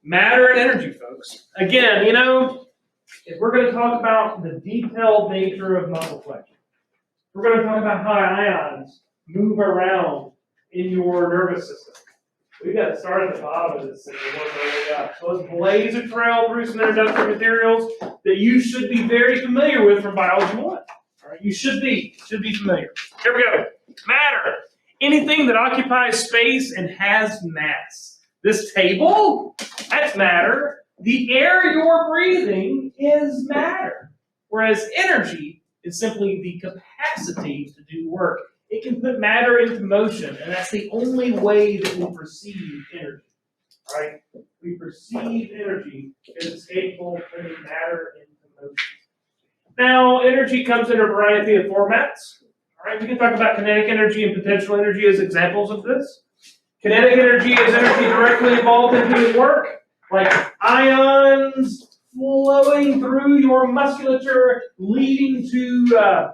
Matter and energy, folks. Again, you know, if we're going to talk about the detailed nature of muscle flexion, we're going to talk about how ions move around in your nervous system. We've got to start at the bottom of this thing and work our way up. So let's blaze a trail through some introductory materials that you should be very familiar with from Biology 1. All right, you should be familiar. Here we go. Matter. Anything that occupies space and has mass. This table, that's matter. The air you're breathing is matter. Whereas energy is simply the capacity to do work. It can put matter into motion, and that's the only way that we perceive energy. Right? We perceive energy as it's capable of putting matter into motion. Now, energy comes in a variety of formats. All right, we can talk about kinetic energy and potential energy as examples of this. Kinetic energy is energy directly involved in doing work, like ions flowing through your musculature, leading to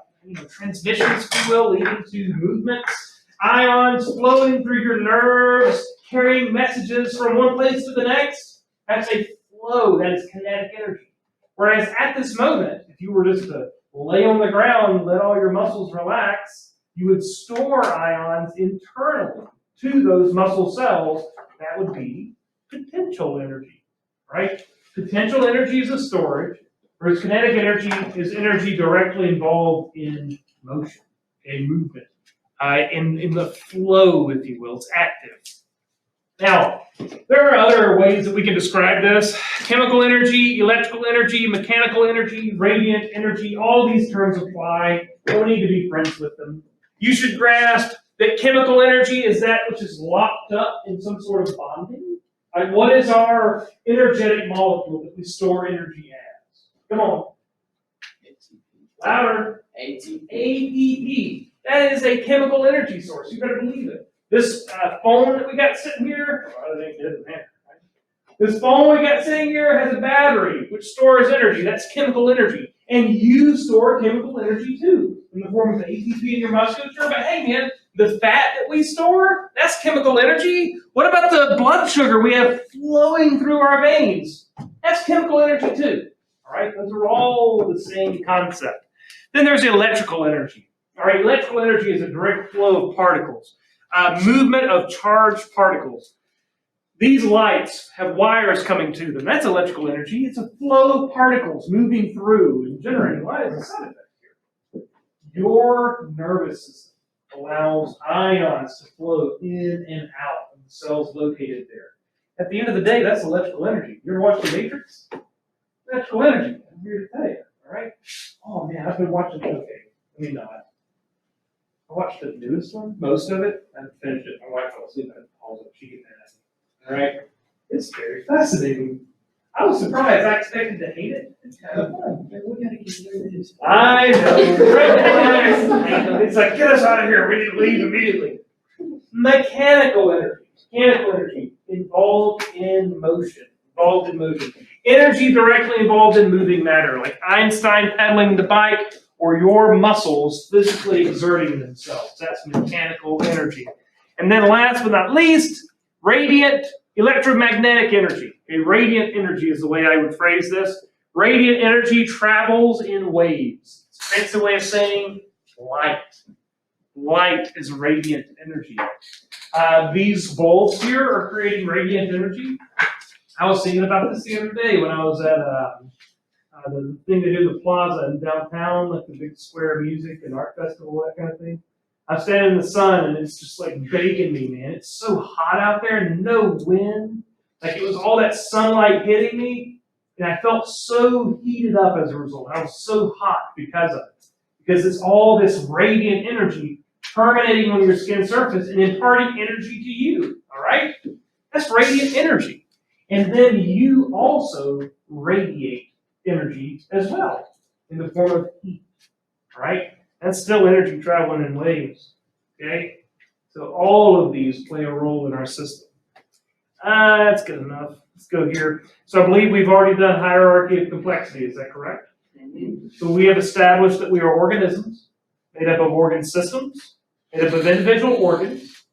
transmissions, if you will, leading to movements. Ions flowing through your nerves, carrying messages from one place to the next. That's a flow. That is kinetic energy. Whereas at this moment, if you were just to lay on the ground, let all your muscles relax, you would store ions internally to those muscle cells. That would be potential energy, right? Potential energy is a storage, whereas kinetic energy is energy directly involved in motion, a movement, in the flow, if you will. It's active. Now, there are other ways that we can describe this. Chemical energy, electrical energy, mechanical energy, radiant energy, all these terms apply. You don't need to be friends with them. You should grasp that chemical energy is that which is locked up in some sort of bonding. Like, what is our energetic molecule that we store energy as? Come on. Louder. ATP. That is a chemical energy source. You better believe it. This phone that we got sitting here, this phone we got sitting here has a battery which stores energy. That's chemical energy. And you store chemical energy too, in the form of the ATP in your musculature. But hey, man, the fat that we store, that's chemical energy. What about the blood sugar we have flowing through our veins? That's chemical energy too. All right, those are all the same concept. Then there's electrical energy. All right, electrical energy is a direct flow of particles, movement of charged particles. These lights have wires coming to them. That's electrical energy. It's a flow of particles moving through and generating light as a side effect here. Your nervous system allows ions to flow in and out of the cells located there. At the end of the day, that's electrical energy. You ever watched The Matrix? Electrical energy. I'm here to tell you. All right? Oh, man, I've been watching. Okay, let me not. I watched the newest one, most of it. I haven't finished it. My wife fell asleep. I had to pause it. She get mad at me. All right? It's very fascinating. I was surprised. I expected to hate it. It's kind of fun. We got to get rid of this. I know. It's like, get us out of here. We need to leave immediately. Mechanical energy. Mechanical energy involved in motion. Energy directly involved in moving matter, like Einstein pedaling the bike or your muscles physically exerting themselves. That's mechanical energy. And then last but not least, radiant electromagnetic energy. Okay, radiant energy is the way I would phrase this. Radiant energy travels in waves. It's a fancy way of saying light. Light is radiant energy. These bulbs here are creating radiant energy. I was thinking about this the other day when I was at the thing they do in the plaza in downtown, like the big square music and art festival, that kind of thing. I'm standing in the sun and it's just like baking me, man. It's so hot out there and no wind. Like it was all that sunlight hitting me, and I felt so heated up as a result. I was so hot because of it. Because it's all this radiant energy terminating on your skin surface and imparting energy to you. All right? That's radiant energy. And then you also radiate energy as well in the form of heat. All right? That's still energy traveling in waves. Okay? So all of these play a role in our system. That's good enough. Let's go here. So I believe we've already done hierarchy of complexity. Is that correct? Mm-hmm. So we have established that we are organisms made up of organ systems, made up of individual organs.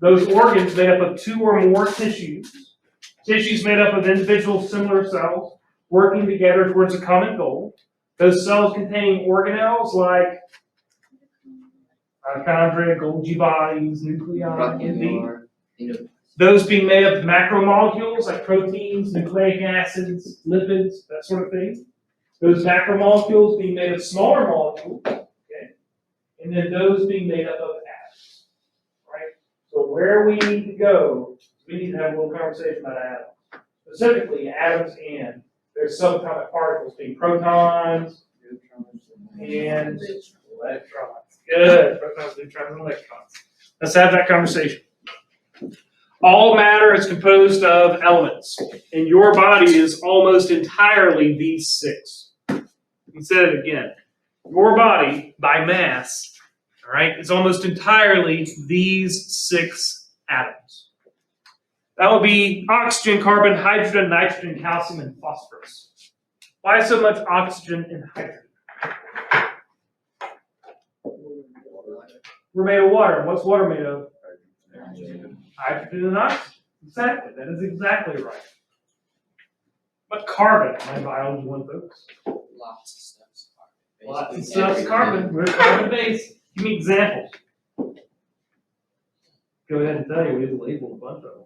Those organs made up of two or more tissues. Tissue is made up of individual similar cells working together towards a common goal. Those cells contain organelles like mitochondria, Golgi bodies, nuclei, indeed. Those being made up of macromolecules like proteins, nucleic acids, lipids, that sort of thing. Those macromolecules being made of smaller molecules, okay? And then those being made up of atoms, right? So where we need to go, we need to have a little conversation about atoms. Specifically, atoms and their subatomic particles being protons, and electrons. Good. Protons, neutrons, and electrons. Let's have that conversation. All matter is composed of elements, and your body is almost entirely these six. Let me say it again. Your body, by mass, all right, is almost entirely these six atoms. That would be oxygen, carbon, hydrogen, nitrogen, calcium, and phosphorus. Why so much oxygen and hydrogen? We're made of water. What's water made of? Hydrogen and oxygen. Exactly. That is exactly right. But carbon, my biology one, folks. Lots of stuff's carbon. Lots of stuff's carbon. We're carbon based. Give me examples. Go ahead and tell you. We have labeled a bunch of them.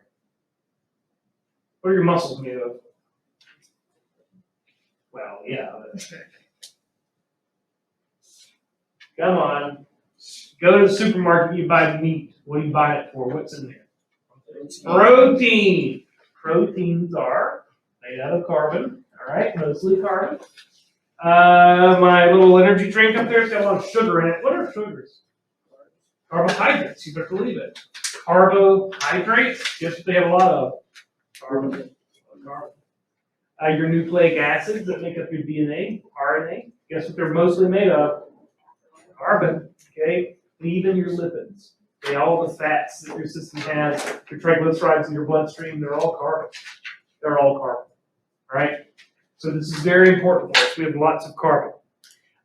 What are your muscles made of? Well, yeah. Come on. Go to the supermarket, you buy meat. What do you buy it for? What's in there? Protein. Proteins are made out of carbon, all right, mostly carbon. My little energy drink up there's got a lot of sugar in it. What are sugars? Carbohydrates, you better believe it. Carbohydrates, guess what they have a lot of? Carbon. Your nucleic acids that make up your DNA, RNA, guess what they're mostly made of? Carbon, okay? And even your lipids. Okay, all the fats that your system has, your triglycerides in your bloodstream, they're all carbon. They're all carbon, all right? So this is very important for us. We have lots of carbon.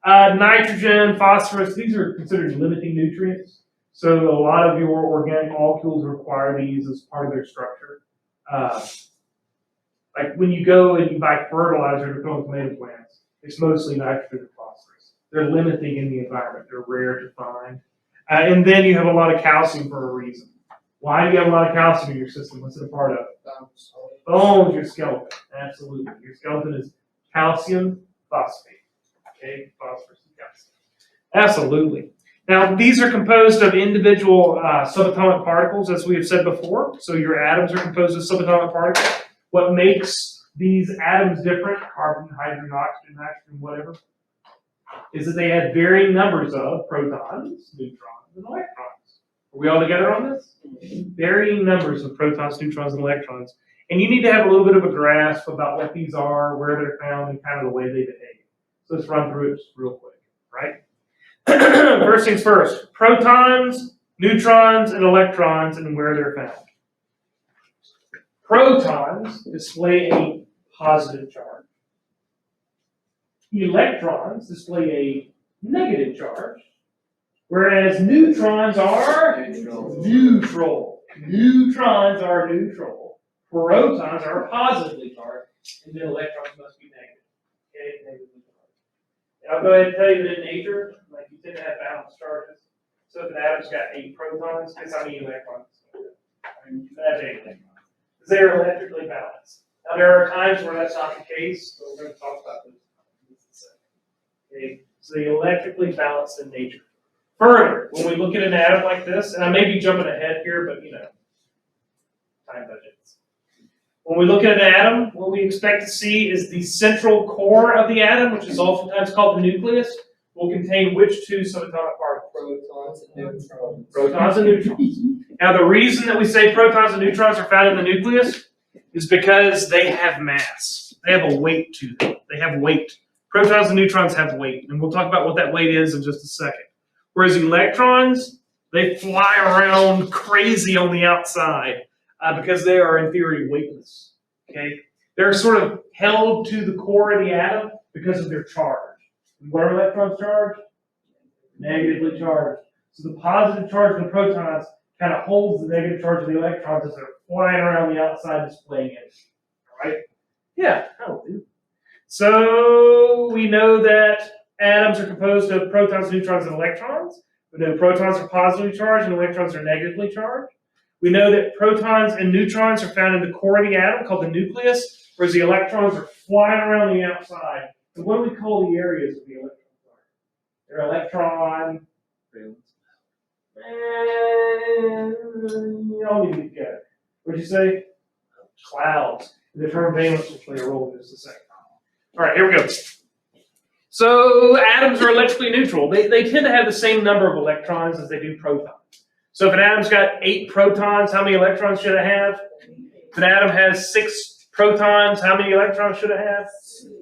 Nitrogen, phosphorus, these are considered limiting nutrients. So a lot of your organic molecules require these as part of their structure. Like when you go and you buy fertilizer to grow tomato plants, it's mostly nitrogen and phosphorus. They're limiting in the environment. They're rare to find. And then you have a lot of calcium for a reason. Why do you have a lot of calcium in your system? What's it a part of? Bones, your skeleton. Absolutely. Your skeleton is calcium phosphate. Okay, phosphorus and calcium. Absolutely. Now, these are composed of individual subatomic particles, as we have said before. So your atoms are composed of subatomic particles. What makes these atoms different, carbon, hydrogen, oxygen, nitrogen, whatever, is that they have varying numbers of protons, neutrons, and electrons. Are we all together on this? Varying numbers of protons, neutrons, and electrons. And you need to have a little bit of a grasp about what these are, where they're found, and kind of the way they behave. So let's run through it just real quick, right? First things first, protons, neutrons, and electrons, and where they're found. Protons display a positive charge. Electrons display a negative charge, whereas neutrons are neutral. Neutrons are neutral. Protons are positively charged, and then electrons must be negative. Okay, negatively charged. And I'll go ahead and tell you that in nature, like you tend to have balanced charges. So if an atom's got 8 protons, guess how many electrons? That's 8 electrons. Because they're electrically balanced. Now there are times where that's not the case, but we're going to talk about this. Okay, so they're electrically balanced in nature. Further, when we look at an atom like this, and I may be jumping ahead here, but you know, time budgets. When we look at an atom, what we expect to see is the central core of the atom, which is oftentimes called the nucleus, will contain which two subatomic particles? Protons and neutrons. Protons and neutrons. Now, the reason that we say protons and neutrons are found in the nucleus is because they have mass. They have a weight to them. They have weight. Protons and neutrons have weight, and we'll talk about what that weight is in just a second. Whereas electrons, they fly around crazy on the outside because they are, in theory, weightless. Okay, they're sort of held to the core of the atom because of their charge. What are electrons charged? Negatively charged. So the positive charge of the protons kind of holds the negative charge of the electrons as they're flying around the outside displaying it. All right? Yeah, that'll do. So we know that atoms are composed of protons, neutrons, and electrons. We know protons are positively charged and electrons are negatively charged. We know that protons and neutrons are found in the core of the atom called the nucleus, whereas the electrons are flying around the outside. And what do we call the areas of the electrons? They're electron valence. Y'all need to get together. What'd you say? Clouds. The term valence will play a role in just a second. All right, here we go. So atoms are electrically neutral. They tend to have the same number of electrons as they do protons. So if an atom's got 8 protons, how many electrons should it have? If an atom has 6 protons, how many electrons should it have?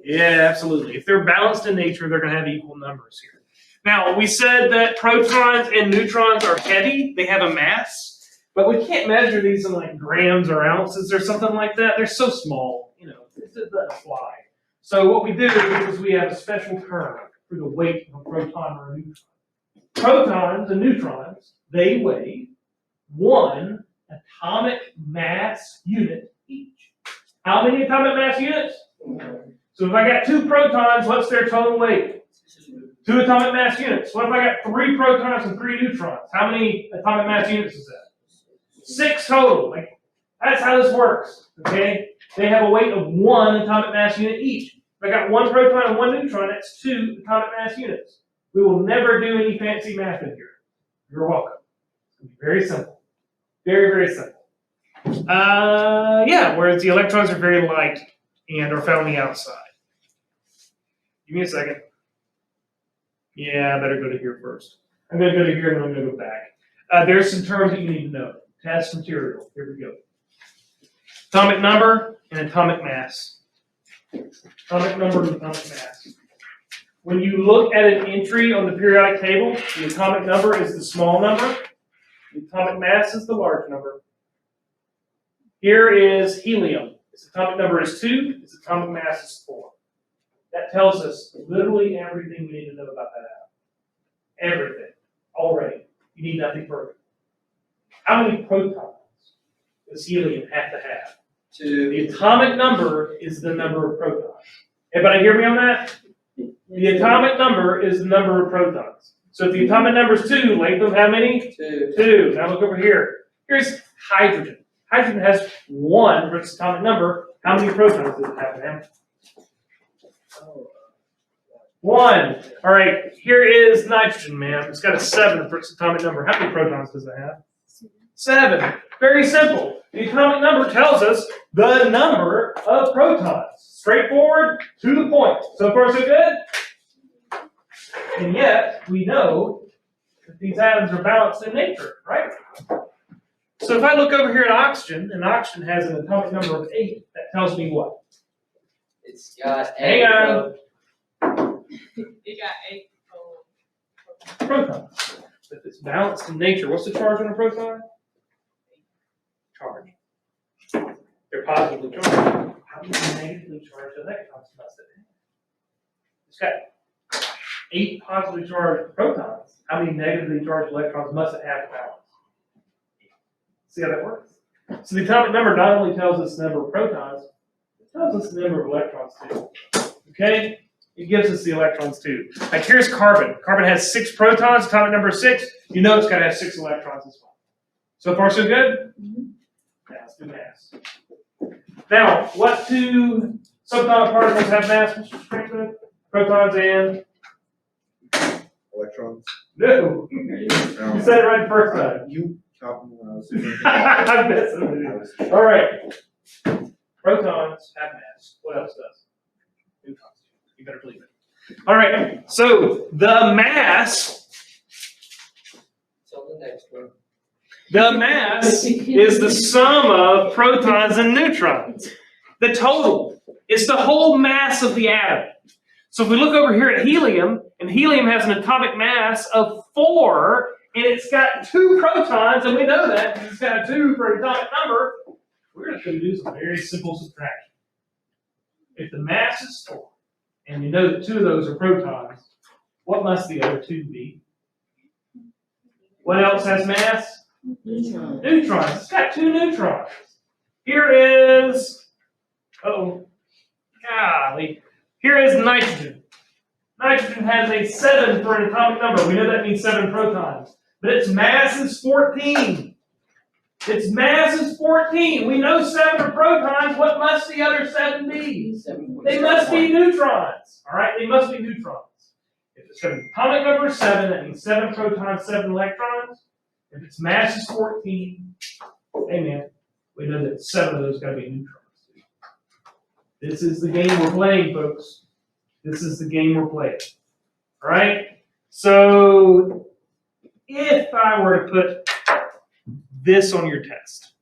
Yeah, absolutely. If they're balanced in nature, they're going to have equal numbers here. Now, we said that protons and neutrons are heavy. They have a mass. But we can't measure these in like grams or ounces or something like that. They're so small, you know, it doesn't apply. So what we do is we have a special term for the weight of a proton or a neutron. Protons and neutrons, they weigh 1 atomic mass unit each. How many atomic mass units? So if I got 2 protons, what's their total weight? 2 atomic mass units. What if I got 3 protons and 3 neutrons? How many atomic mass units is that? 6 total. Like, that's how this works. Okay? They have a weight of 1 atomic mass unit each. If I got 1 proton and 1 neutron, that's 2 atomic mass units. We will never do any fancy math in here. You're welcome. It's going to be very simple. Very, very simple. Yeah, whereas the electrons are very light and are found on the outside. Give me a second. Yeah, I better go to here first. I'm going to go to here and then I'm going to go back. There's some terms that you need to know. Test material. Here we go. Atomic number and atomic mass. Atomic number and atomic mass. When you look at an entry on the periodic table, the atomic number is the small number. The atomic mass is the large number. Here is helium. Its atomic number is 2. Its atomic mass is 4. That tells us literally everything we need to know about that atom. Everything. Already. You need nothing further. How many protons does helium have to have? 2. The atomic number is the number of protons. Everybody hear me on that? The atomic number is the number of protons. So if the atomic number is 2, length of how many? 2. 2. Now look over here. Here's hydrogen. Hydrogen has 1 for its atomic number. How many protons does it have now? 1. All right. Here is nitrogen, man. It's got a 7 for its atomic number. How many protons does it have? 7. Very simple. The atomic number tells us the number of protons. Straightforward, to the point. So far, so good? And yet, we know that these atoms are balanced in nature, right? So if I look over here at oxygen, and oxygen has an atomic number of 8, that tells me what? It's got Hang on. It got 8 Protons. If it's balanced in nature, what's the charge on a proton? Charge. They're positively charged. How many negatively charged electrons must it have? It's got 8 positively charged protons. How many negatively charged electrons must it have to balance? See how that works? So the atomic number not only tells us the number of protons, it tells us the number of electrons too. Okay? It gives us the electrons too. Like here's carbon. Carbon has 6 protons, atomic number 6. You know it's got to have 6 electrons as well. So far, so good? Now let's do mass. Now, what 2 subatomic particles have mass, Mr. Springfield? Protons and? Electrons. No. You said it right the first time. You caught me when I was doing I'm messing with you. All right. Protons have mass. What else does? Neutrons. You better believe it. All right. So the mass. So the next one. The mass is the sum of protons and neutrons. The total is the whole mass of the atom. So if we look over here at helium, and helium has an atomic mass of 4, and it's got 2 protons, and we know that because it's got a 2 for an atomic number, we're just going to do some very simple subtraction. If the mass is 4, and you know that 2 of those are protons, what must the other 2 be? What else has mass? Neutron. Neutrons. It's got 2 neutrons. Here is, golly. Here is nitrogen. Nitrogen has a 7 for an atomic number. We know that means 7 protons. But its mass is 14. Its mass is 14. We know 7 are protons. What must the other 7 be? They must be neutrons. All right? They must be neutrons. If it's got an atomic number of 7, that means 7 protons, 7 electrons. If its mass is 14, hey man, we know that 7 of those got to be neutrons. This is the game we're playing, folks. This is the game we're playing. All right? So, if I were to put this on your test,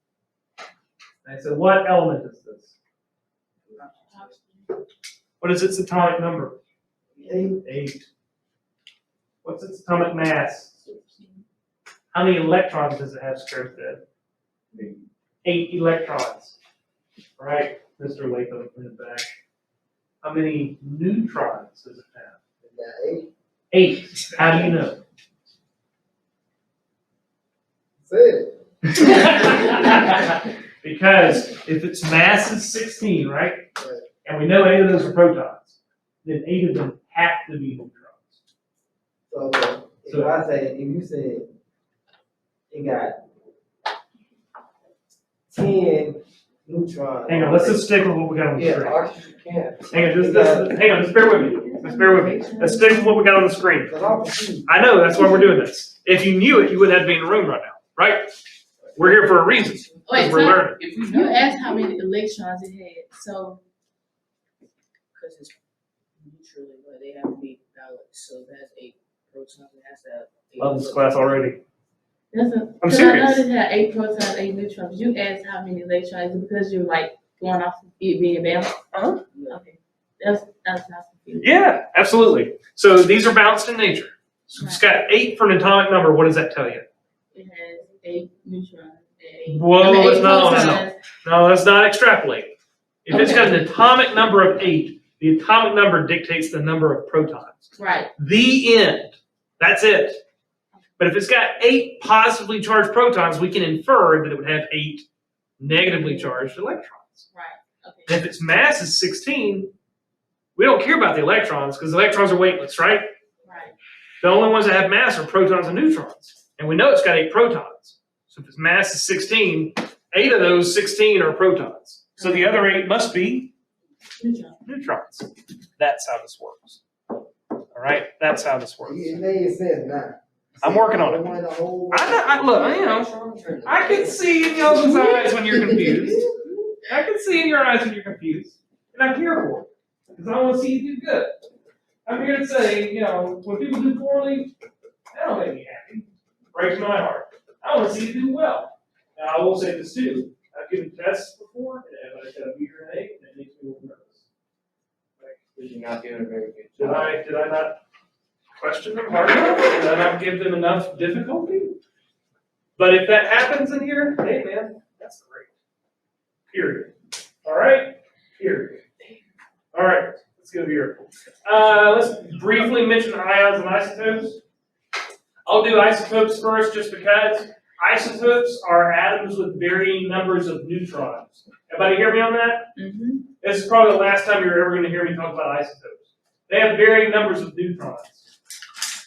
I said, what element is this? What is its atomic number? 8. What's its atomic mass? How many electrons does it have squared then? 8 electrons. All right, Mr. Latham in the back. How many neutrons does it have? 8. How do you know? Because if its mass is 16, right? And we know 8 of those are protons, then 8 of them have to be neutrons. So if you said it got 10 neutrons. Hang on, let's just stick with what we got on the screen. oxygen can. Hang on, just bear with me. Just bear with me. Let's stick with what we got on the screen. I know, that's why we're doing this. If you knew it, you wouldn't have to be in the room right now, right? We're here for a reason. Wait, We're so learning. you asked how many electrons it had, so because it's neutrally, but they have to be balanced, so that's 8 protons. It has to have 8 Love this class already. I'm I'm serious. I know it had 8 protons, 8 neutrons. You asked how many electrons because you're like going off of it being balanced. Uh-huh. Okay, that's not confusing. Yeah, absolutely. So these are balanced in nature. So it's got 8 for an atomic number. What does that tell you? It has 8 neutrons. And 8, Whoa, I mean, 8 no. protons. No, let's not extrapolate. If it's got Okay. an atomic number of 8, the atomic number dictates the number of protons. Right. The end. That's it. But if it's got 8 positively charged protons, we can infer that it would have 8 negatively charged electrons. Right. Okay. And if its mass is 16, we don't care about the electrons because the electrons are weightless, right? Right. The only ones that have mass are protons and neutrons. And we know it's got 8 protons. So if its mass is 16, 8 of those 16 are protons. So the other 8 must be neutrons. That's how this works. All right? That's how this works. It made sense now. I'm working on it. Look, I am. I can see in y'all's eyes when you're confused. I can see in your eyes when you're confused. And I'm here for it. Because I want to see you do good. I'm here to say, when people do poorly, that don't make me happy. It breaks my heart. I want to see you do well. Now, I will say this too. I've given tests before, and I've got a B or an A, and it makes me a little nervous. You're not doing a very good Did job. I not question them hard enough? Did I not give them enough difficulty? But if that happens in here, hey man, that's great. Period. All right? Period. All right, let's go here. Let's briefly mention ions and isotopes. I'll do isotopes first just because isotopes are atoms with varying numbers of neutrons. Everybody hear me on that? Mm-hmm. This is probably the last time you're ever going to hear me talk about isotopes. They have varying numbers of neutrons.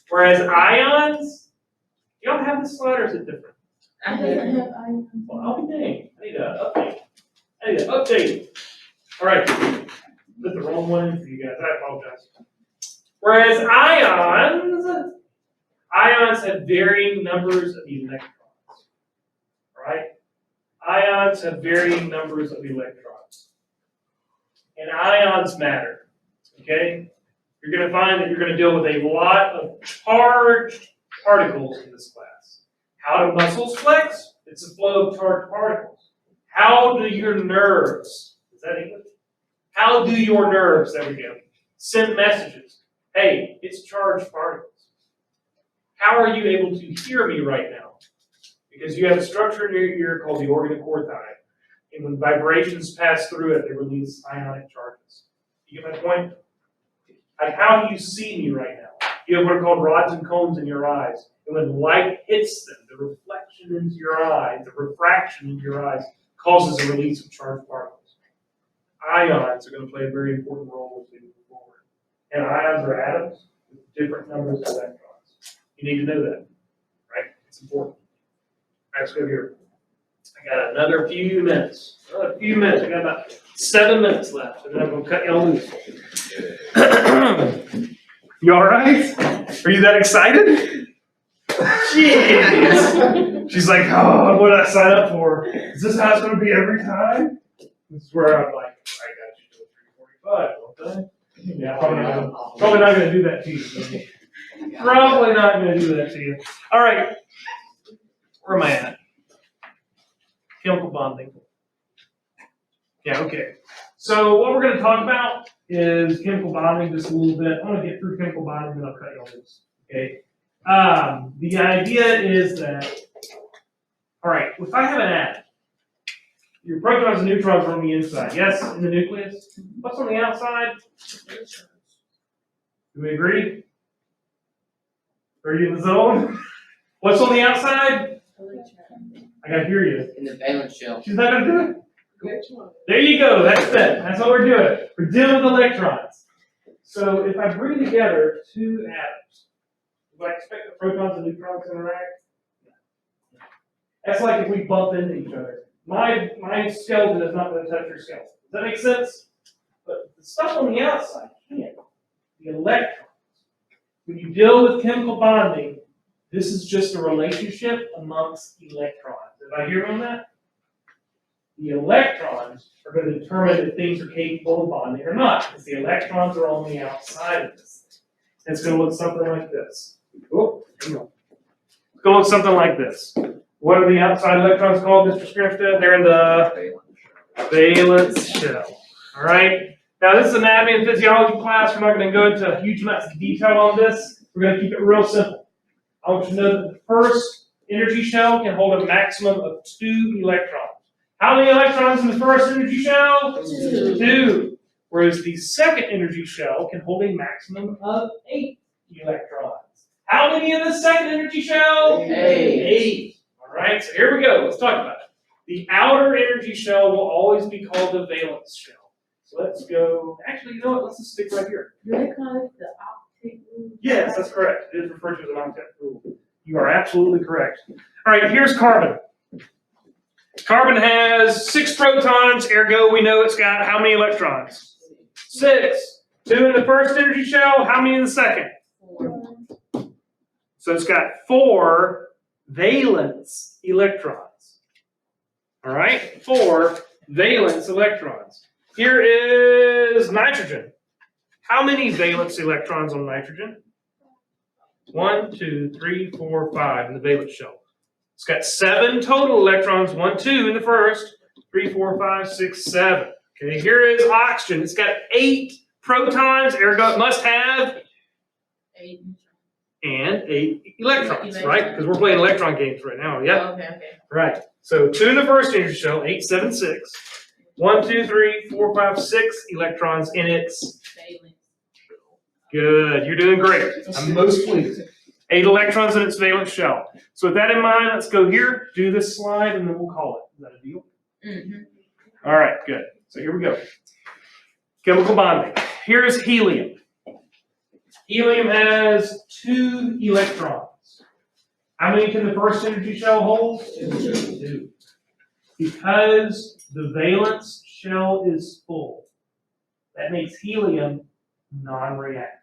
Whereas ions, you don't have this slide or is it different? I have ions. Well, I'll be dang. I need an update. All right. Put the wrong one in for you guys. I apologize. Whereas ions have varying numbers of electrons. All right? Ions have varying numbers of electrons. And ions matter. Okay? You're going to find that you're going to deal with a lot of charged particles in this class. How do muscles flex? It's a flow of charged particles. How do your nerves, is that English? How do your nerves, there we go, send messages? Hey, it's charged particles. How are you able to hear me right now? Because you have a structure in your ear called the organ of corti. And when vibrations pass through it, they release ionic charges. You get my point? Like, how do you see me right now? You have what are called rods and cones in your eyes. And when light hits them, the reflected reflection into your eye, the refraction into your eyes, causes a release of charged particles. Ions are going to play a very important role as we move forward. And ions are atoms with different numbers of electrons. You need to know that, right? It's important. All right, let's go here. I got another few minutes. Another few minutes. I got about 7 minutes left, and then I'm going to cut y'all loose. You all right? Are you that excited? Jeez. She's like, oh, what did I sign up for? Is this how it's going to be every time? This is where I'm like, I got you to 3:45, don't I? Yeah, probably not going to do that to you. Probably not going to do that to you. All right. Where am I at? Chemical bonding. Yeah, okay. So what we're going to talk about is chemical bonding just a little bit. I'm going to get through chemical bonding, then I'll cut you on this. Okay. The idea is that, all right, if I have an atom, your protons and neutrons are on the inside. Yes, in the nucleus. What's on the outside? Do we agree? Are you in the zone? What's on the outside? I gotta hear you. In the valence shell. She's not gonna do it? There you go, that's it. That's what we're doing. We're dealing with electrons. So if I bring together two atoms, do I expect the protons and neutrons to interact? That's like if we bump into each other. My skeleton is not going to touch your skeleton. Does that make sense? But the stuff on the outside can't. The electrons. When you deal with chemical bonding, this is just a relationship amongst electrons. Did I hear on that? The electrons are going to determine if things are capable of bonding or not, because the electrons are on the outside of this. It's going to look something like this. Oh, hang on. It's going to look something like this. What are the outside electrons called, Mr. Scrifta? They're in the valence shell. All right? Now, this is anatomy and physiology class. We're not going to go into huge amounts of detail on this. We're going to keep it real simple. I want you to know that the first energy shell can hold a maximum of 2 electrons. How many electrons in the first energy shell? 2. Whereas the second energy shell can hold a maximum of 8 electrons. How many in the second energy shell? 8. All right, so here we go. Let's talk about it. The outer energy shell will always be called the valence shell. So let's go. Actually, you know what? Let's just stick right here. Do they call it the octet rule? Yes, that's correct. It is referred to as an octet rule. You are absolutely correct. All right, here's carbon. Carbon has 6 protons, ergo we know it's got how many electrons? 6. 2 in the first energy shell, how many in the second? 4. So it's got 4 valence electrons. All right, 4 valence electrons. Here is nitrogen. How many valence electrons on nitrogen? 1, 2, 3, 4, 5 in the valence shell. It's got 7 total electrons, 1, 2 in the first, 3, 4, 5, 6, 7. Okay, here is oxygen. It's got 8 protons, ergo it must have 8. and 8 electrons, right? Because we're playing electron games right now, yeah? Oh, okay. Right. So 2 in the first energy shell, 8, 7, 6. 1, 2, 3, 4, 5, 6 electrons in its Valence. good. You're doing great. I'm most pleased. 8 electrons in its valence shell. So with that in mind, let's go here, do this slide, and then we'll call it. Is that a deal? Mm-hmm. All right, good. So here we go. Chemical bonding. Here's helium. Helium has 2 electrons. How many can the first energy shell hold? 2. Because the valence shell is full, that makes helium non-reactive.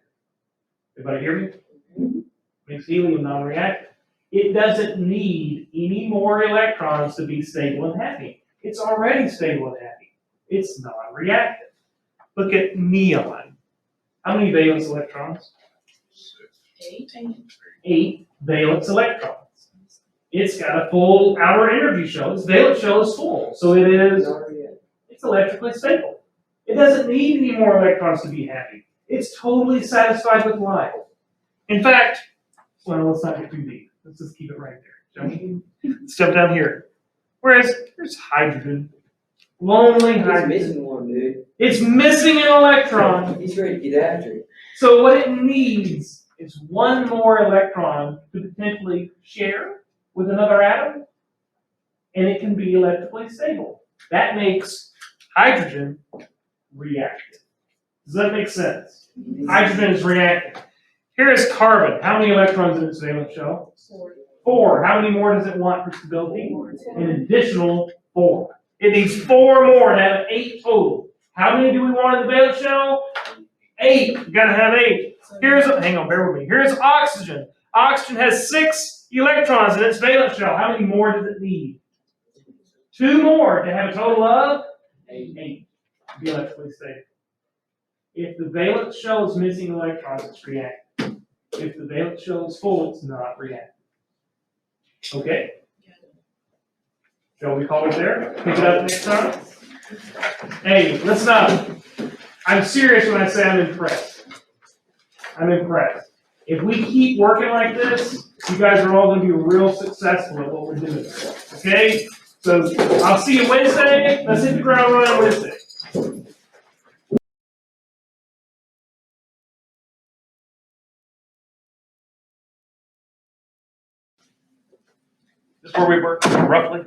Everybody hear me? Makes helium non-reactive. It doesn't need any more electrons to be stable and happy. It's already stable and happy. It's non-reactive. Look at neon. How many valence electrons? 8. 8 valence electrons. It's got a full outer energy shell. Its valence shell is full, so it's electrically stable. It doesn't need any more electrons to be happy. It's totally satisfied with life. In fact, well, let's not get too deep. Let's just keep it right there, shall we? Let's jump down here. Whereas there's hydrogen. Lonely hydrogen. It's missing one, dude. It's missing an electron. He's ready to get after it. So what it needs is one more electron to potentially share with another atom, and it can be electrically stable. That makes hydrogen reactive. Does that make sense? Hydrogen is reactive. Here is carbon. How many electrons in its valence shell? 4. How many more does it want for stability? An additional 4. It needs 4 more to have 8 total. How many do we want in the valence shell? 8. We gotta have 8. Hang on, bear with me. Here's oxygen. Oxygen has 6 electrons in its valence shell. How many more does it need? 2 more to have a total of 8 to be electrically stable. If the valence shell is missing electrons, it's reactive. If the valence shell is full, it's not reactive. Okay? Shall we call it there? Pick it up next time? Hey, listen up. I'm serious when I say I'm impressed. I'm impressed. If we keep working like this, you guys are all going to be real successful at what we're doing. Okay? So I'll see you Wednesday. Let's hit the ground running Wednesday. This is where we work, roughly.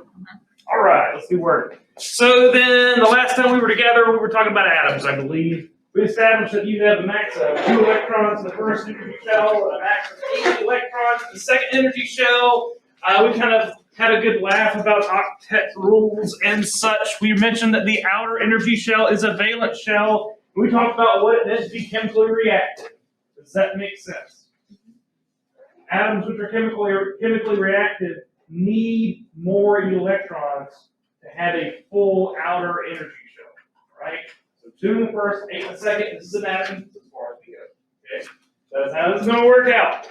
All right, let's do work. So then, the last time we were together, we were talking about atoms, I believe. We established that you have a max of 2 electrons in the first energy shell, and a max of 8 electrons in the second energy shell. We kind of had a good laugh about octet rules and such. We mentioned that the outer energy shell is a valence shell. We talked about what it meant to be chemically reactive. Does that make sense? Atoms which are chemically reactive need more electrons to have a full outer energy shell, right? So 2 in the first, 8 in the second. This is an atom as far as we go. Okay, that's how this is going to work out.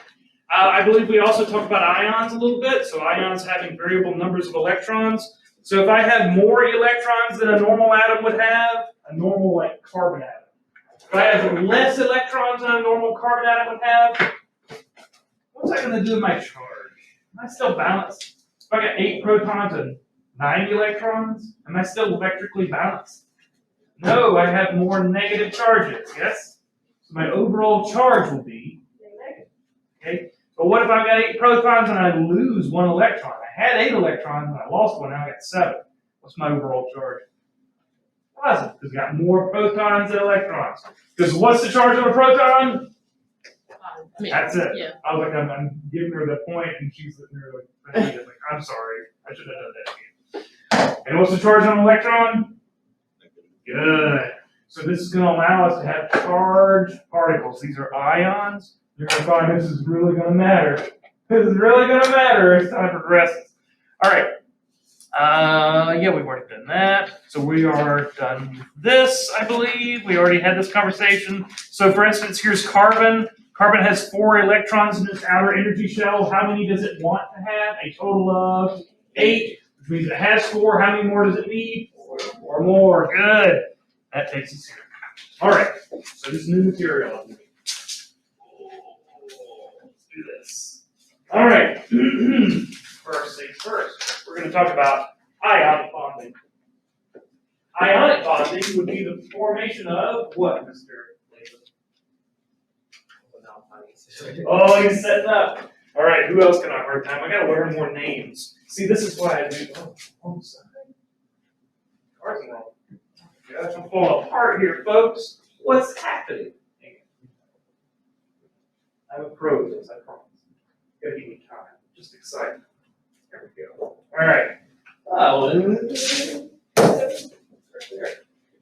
I believe we also talked about ions a little bit. So ions having variable numbers of electrons. So if I have more electrons than a normal atom would have, a normal like carbon atom. If I have less electrons than a normal carbon atom would have, what's that going to do with my charge? Am I still balanced? If I got 8 protons and 9 electrons, am I still electrically balanced? No, I have more negative charges, yes? So my overall charge will be negative. Okay? But what if I've got 8 protons and I lose 1 electron? I had 8 electrons and I lost 1, now I got 7. What's my overall charge? Positive, because I got more protons than electrons. Because what's the charge of a proton? That's it. Yeah. I was like, I'm giving her the point, and she's sitting there like, I'm sorry, I should have done that again. And what's the charge on an electron? Good. So this is going to allow us to have charged particles. These are ions. You're going to find this is really going to matter. This is really going to matter as time progresses. All right. Yeah, we've already done that. So we are done with this, I believe. We already had this conversation. So for instance, here's carbon. Carbon has 4 electrons in its outer energy shell. How many does it want to have? A total of 8, which means it has 4. How many more does it need? 4 more. Good. That takes us here. All right. So this new material. Let's do this. All right. First things first. We're going to talk about ionic bonding. Ionic bonding would be the formation of what, Mr. Oh, he's setting up. All right, who else can I have a hard time? I got to learn more names. See, this is why I do. Oh, I'm sorry. Gosh, I'm falling apart here, folks. What's happening? I'm a pro at this, I promise. Gotta give me time. Just excited. There we go. All right.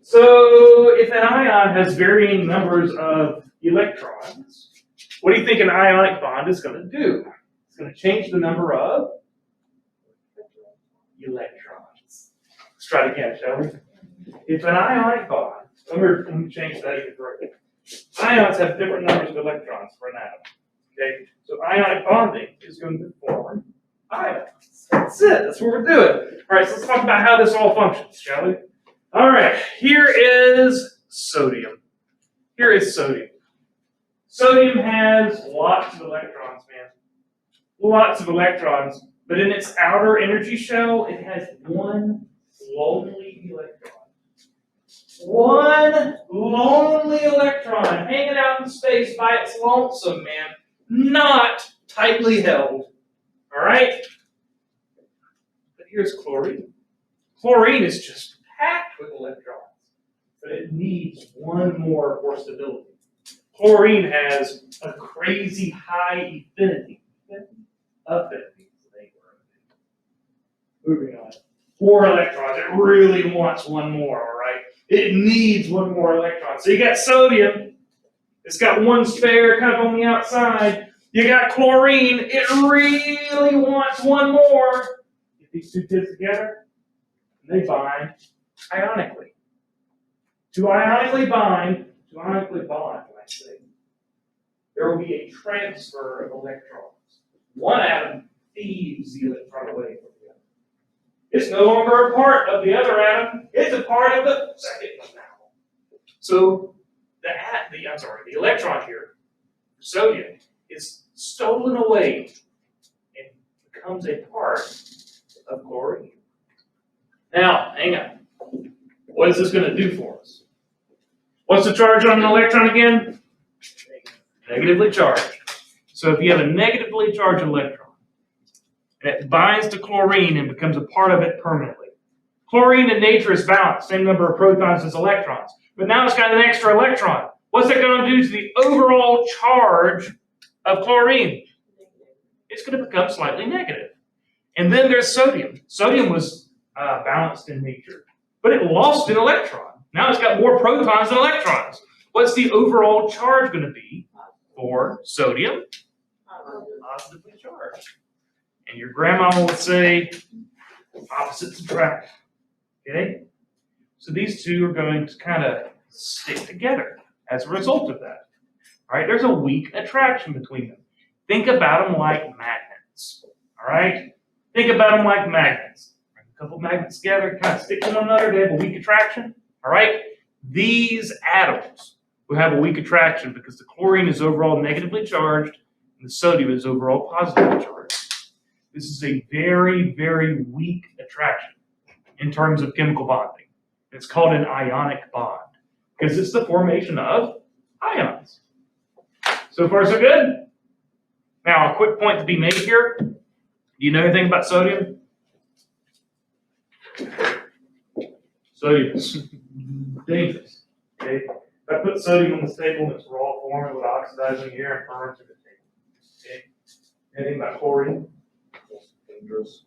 So, if an ion has varying numbers of electrons, what do you think an ionic bond is going to do? It's going to change the number of electrons. Let's try it again, shall we? If an ionic bond, let me change that even further. Ions have different numbers of electrons for an atom. Okay, so ionic bonding is going to form ions. That's it. That's what we're doing. All right, so let's talk about how this all functions, shall we? All right, here is sodium. Here is sodium. Sodium has lots of electrons, man. Lots of electrons, but in its outer energy shell, it has 1 lonely electron. 1 lonely electron hanging out in space by its lonesome, man. Not tightly held. All right? here's chlorine. Chlorine is just packed with electrons, but it needs one more for stability. Chlorine has a crazy high affinity. Moving on. 4 electrons. It really wants one more, all right? It needs one more electron. So you got sodium. It's got one spare kind of on the outside. You got chlorine. It really wants one more. Get these two kids together, and they bind ionically. To ionically bond, I say, there will be a transfer of electrons. One atom thieves the electron away from the other. It's no longer a part of the other atom. It's a part of the second one now. So the electron here, sodium, is stolen away and becomes a part of chlorine. Now, hang on. What is this going to do for us? What's the charge on an electron again? Negatively charged. So if you have a negatively charged electron, and it binds to chlorine and becomes a part of it permanently. Chlorine in nature is balanced, same number of protons as electrons. But now it's got an extra electron. What's that going to do to the overall charge of chlorine? It's going to become slightly negative. And then there's sodium. Sodium was balanced in nature, but it lost an electron. Now it's got more protons than electrons. What's the overall charge going to be for sodium? Positively charged. And your grandma would say, opposites attract. Okay? So these two are going to kind of stick together as a result of that. All right? There's a weak attraction between them. Think about them like magnets. All right? Think about them like magnets. Bring a couple magnets together, kind of stick to one another, they have a weak attraction. All right? These atoms will have a weak attraction because the chlorine is overall negatively charged and the sodium is overall positively charged. This is a very, very weak attraction in terms of chemical bonding. It's called an ionic bond because it's the formation of ions. So far, so good? Now, a quick point to be made here. Do you know anything about sodium? Sodium is dangerous. Okay? If I put sodium on this table in its raw form, it would oxidize in the air and burn through the table. Okay? Anything about chlorine? Dangerous.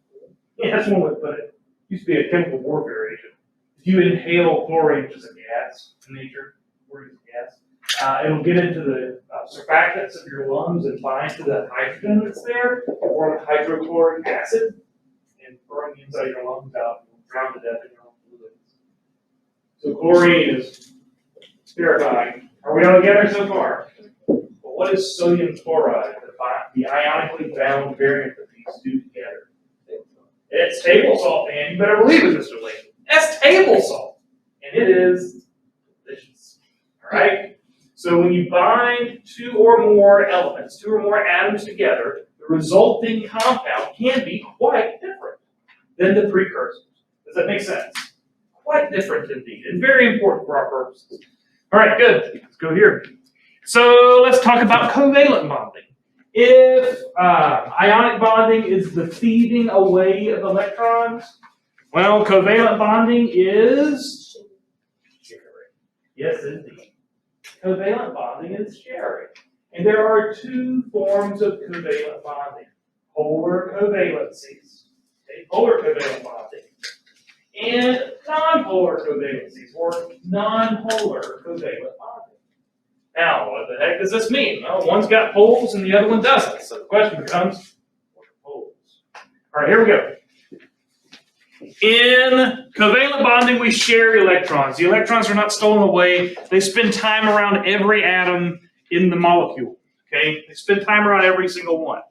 Yeah, that's one way to put it. It used to be a chemical warfare agent. If you inhale chlorine, which is a gas in nature, chlorine is a gas, it'll get into the surfactants of your lungs and bind to the hydrogen that's there, form hydrochloric acid, and burn the inside of your lungs out and drown to death in your own fluids. So chlorine is terrifying. Are we all together so far? Well, what is sodium chloride, the ionically bound variant of these two together? It's table salt, man. You better believe it, Mr. Lee. That's table salt. And it is delicious. All right? So when you bind 2 or more elements, 2 or more atoms together, the resulting compound can be quite different than the precursors. Does that make sense? Quite different indeed, and very important for our purposes. All right, good. Let's go here. So let's talk about covalent bonding. If ionic bonding is the thieving away of electrons, well, covalent bonding is sharing. Yes, indeed. Covalent bonding is sharing. And there are 2 forms of covalent bonding. Polar covalencies, okay, polar covalent bonding, and nonpolar covalencies, or non-polar covalent bonding. Now, what the heck does this mean? Well, one's got poles and the other one doesn't. So the question becomes, what are poles? All right, here we go. In covalent bonding, we share electrons. The electrons are not stolen away. They spend time around every atom in the molecule. Okay? They spend time around every single one.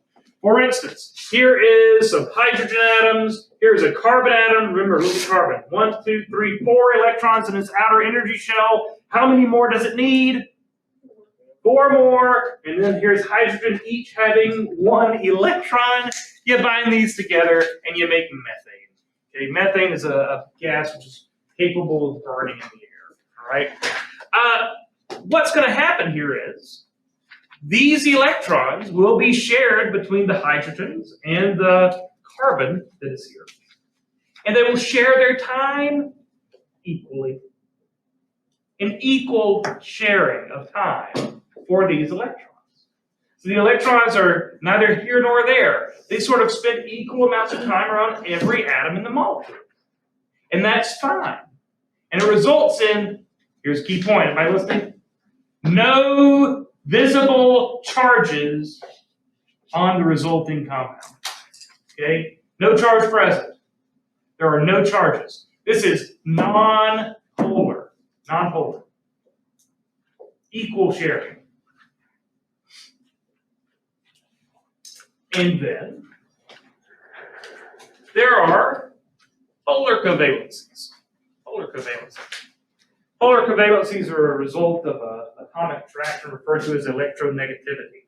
For instance, here is some hydrogen atoms. Here's a carbon atom. Remember, look at carbon. 1, 2, 3, 4 electrons in its outer energy shell. How many more does it need? 4 more. And then here's hydrogen, each having 1 electron. You bind these together and you make methane. Okay, methane is a gas which is capable of burning in the air. All right. What's going to happen here is these electrons will be shared between the hydrogens and the carbon that is here. And they will share their time equally. An equal sharing of time for these electrons. So the electrons are neither here nor there. They sort of spend equal amounts of time around every atom in the molecule. And that's fine. And it results in, here's a key point, am I listening? No visible charges on the resulting compound. Okay? No charge present. There are no charges. This is non-polar. Non-polar. Equal sharing. And then there are polar covalencies. Polar covalencies. Polar covalencies are a result of an atomic attraction referred to as electronegativity.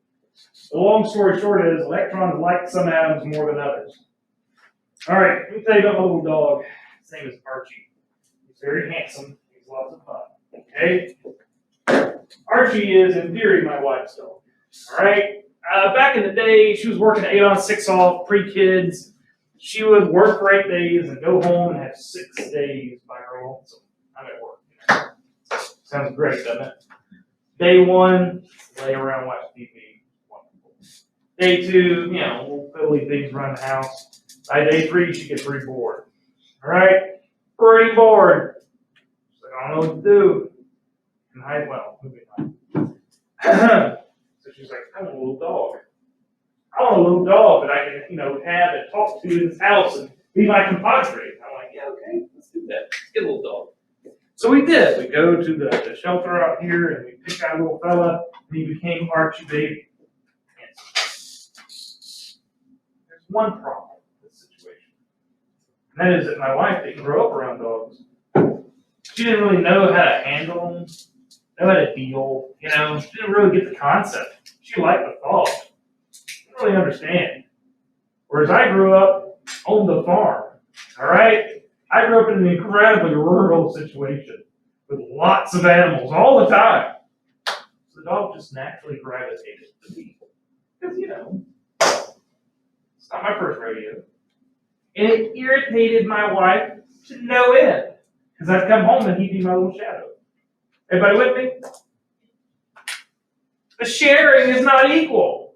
The long story short is electrons like some atoms more than others. All right, let me tell you about my little dog. His name is Archie. He's very handsome. He's lots of fun. Okay? Archie is, in theory, my wife's dog. All right? Back in the day, she was working 8 on, 6 off, pre-kids. She would work for 8 days and go home and have 6 days by her lonesome. I'm at work. Sounds great, doesn't it? Day 1, lay around, watch TV. Wonderful. Day 2, little fiddly things around the house. By day 3, she gets pretty bored. All right? Pretty bored. She's like, I don't know what to do. And moving on. So she's like, I want a little dog. I want a little dog that I can, have and talk to in this house and be my compadre. I'm like, yeah, okay, let's do that. Let's get a little dog. So we did. We go to the shelter out here and we pick out a little fella and he became Archie Baby. There's one problem with this situation. And that is that my wife didn't grow up around dogs. She didn't really know how to handle them, know how to deal, She didn't really get the concept. She liked the thought. She didn't really understand. Whereas I grew up on the farm, all right? I grew up in an incredibly rural situation with lots of animals all the time. So the dog just naturally gravitated to me. Because, it's not my first rodeo. And it irritated my wife to no end. Because I'd come home and he'd be my little shadow. Everybody with me? The sharing is not equal.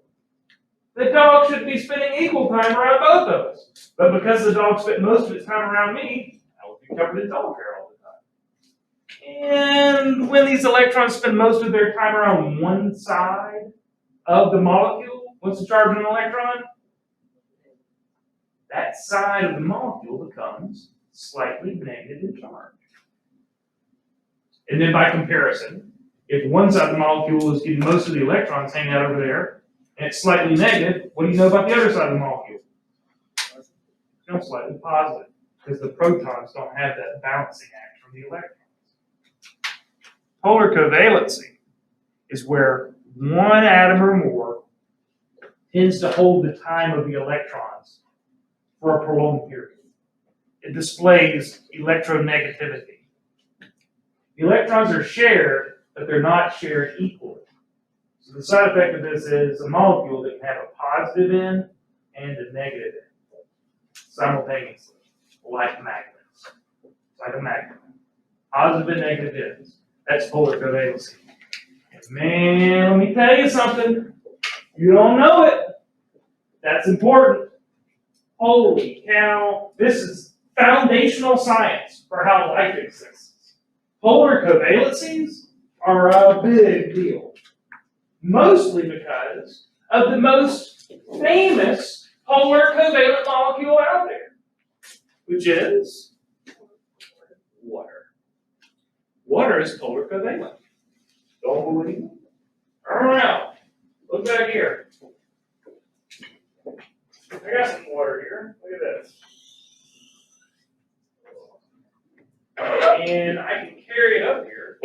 The dog should be spending equal time around both of us. But because the dog spent most of its time around me, I would be covered in dog hair all the time. And when these electrons spend most of their time around one side of the molecule, what's the charge of an electron? That side of the molecule becomes slightly negative in charge. And then by comparison, if one side of the molecule is getting most of the electrons hanging out over there, and it's slightly negative, what do you know about the other side of the molecule? It's slightly positive, because the protons don't have that balancing act from the electrons. Polar covalency is where one atom or more tends to hold the time of the electrons for a prolonged period. It displays electronegativity. The electrons are shared, but they're not shared equally. So the side effect of this is a molecule that can have a positive end and a negative end simultaneously, like magnets. It's like a magnet. Positive and negative ends. That's polar covalency. And man, let me tell you something. You don't know it. That's important. Holy cow. This is foundational science for how life exists. Polar covalencies are a big deal. Mostly because of the most famous polar covalent molecule out there, which is water. Water is polar covalent. Don't believe me? Turn around. Look back here. I got some water here. Look at this. And I can carry it up here.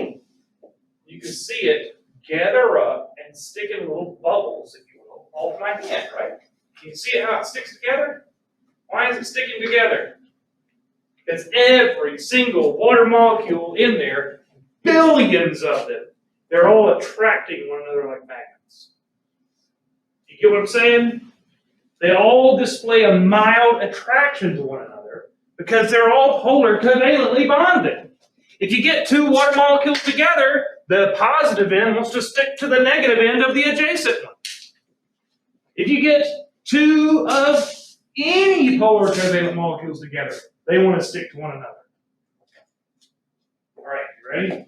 You can see it gather up and stick in little bubbles, if you will, all of my hand, right? Can you see how it sticks together? Why is it sticking together? Because every single water molecule in there, billions of them, they're all attracting one another like magnets. You get what I'm saying? They all display a mild attraction to one another because they're all polar covalently bonded. If you get two water molecules together, the positive end wants to stick to the negative end of the adjacent one. If you get two of any polar covalent molecules together, they want to stick to one another. All right, you ready?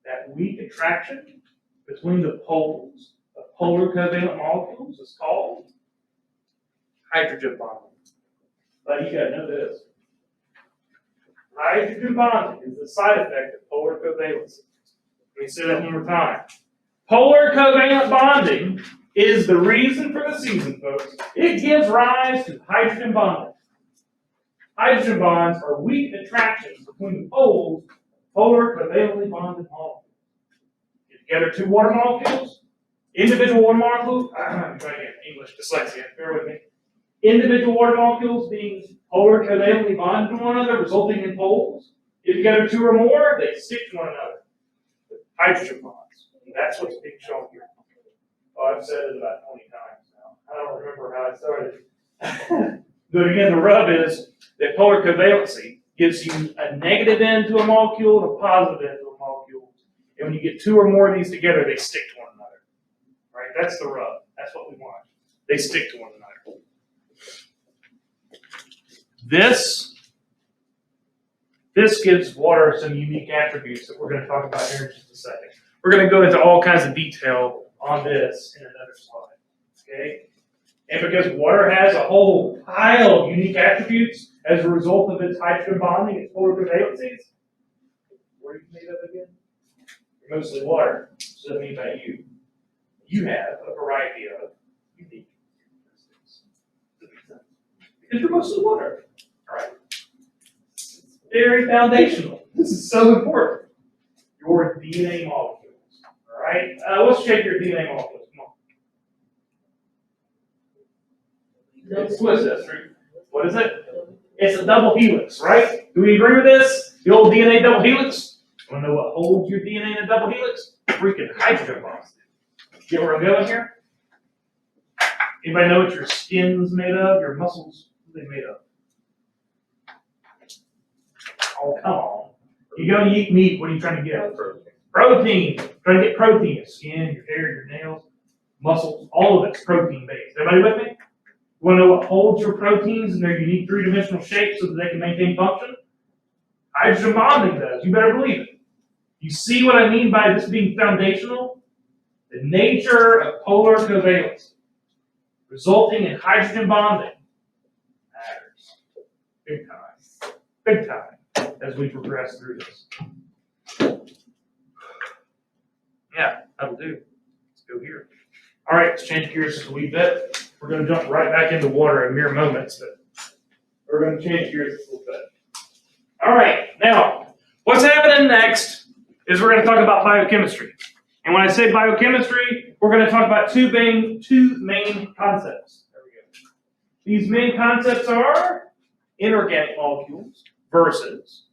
That weak attraction between the poles of polar covalent molecules is called hydrogen bonding. But you gotta know this. Hydrogen bonding is the side effect of polar covalency. Let me say that one more time. Polar covalent bonding is the reason for the season, folks. It gives rise to hydrogen bonding. Hydrogen bonds are weak attractions between the poles of polar covalently bonded molecules. Get together two water molecules, individual water molecules, I'm trying to get English dyslexia, bear with me. Individual water molecules being polar covalently bonded to one another, resulting in poles. Get together two or more, they stick to one another. Hydrogen bonds. And that's what's being shown here. Oh, I've said it about 20 times now. I don't remember how I started. But again, the rub is that polar covalency gives you a negative end to a molecule and a positive end to a molecule. And when you get two or more of these together, they stick to one another. Right? That's the rub. That's what we want. They stick to one another. This gives water some unique attributes that we're going to talk about here in just a second. We're going to go into all kinds of detail on this in another slide. Okay? And because water has a whole pile of unique attributes as a result of its hydrogen bonding, its polar covalencies, what are you made of again? You're mostly water. So that means by you. You have a variety of unique characteristics. Because you're mostly water. All right? It's very foundational. This is so important. Your DNA molecules. All right? Let's check your DNA molecules. Come on. What is this? What is it? It's a double helix, right? Do we agree with this? The old DNA double helix? Want to know what holds your DNA in a double helix? Freaking hydrogen bonds. Get where I'm going here? Anybody know what your skin's made of? Your muscles? What are they made of? Oh, come on. You go and eat meat, what are you trying to get? Protein. Trying to get protein. Your skin, your hair, your nails, muscles, all of it's protein based. Everybody with me? You want to know what holds your proteins in their unique three-dimensional shape so that they can maintain function? Hydrogen bonding does. You better believe it. You see what I mean by this being foundational? The nature of polar covalence resulting in hydrogen bonding matters. Big time. Big time as we progress through this. Yeah, that'll do. Let's go here. All right, let's change gears just a wee bit. We're going to jump right back into water in mere moments, but we're going to change gears just a little bit. All right, now, what's happening next is we're going to talk about biochemistry. And when I say biochemistry, we're going to talk about two main concepts. There we go. These main concepts are inorganic molecules versus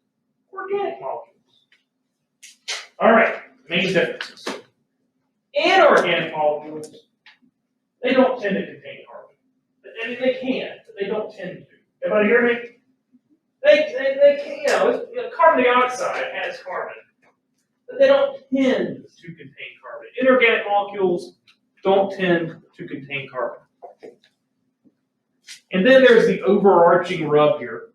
organic molecules. All right, main differences. Inorganic molecules, they don't tend to contain carbon. I mean, they can, but they don't tend to. Everybody hear me? They can, you know, carbon dioxide has carbon, but they don't tend to contain carbon. Inorganic molecules don't tend to contain carbon. And then there's the overarching rub here.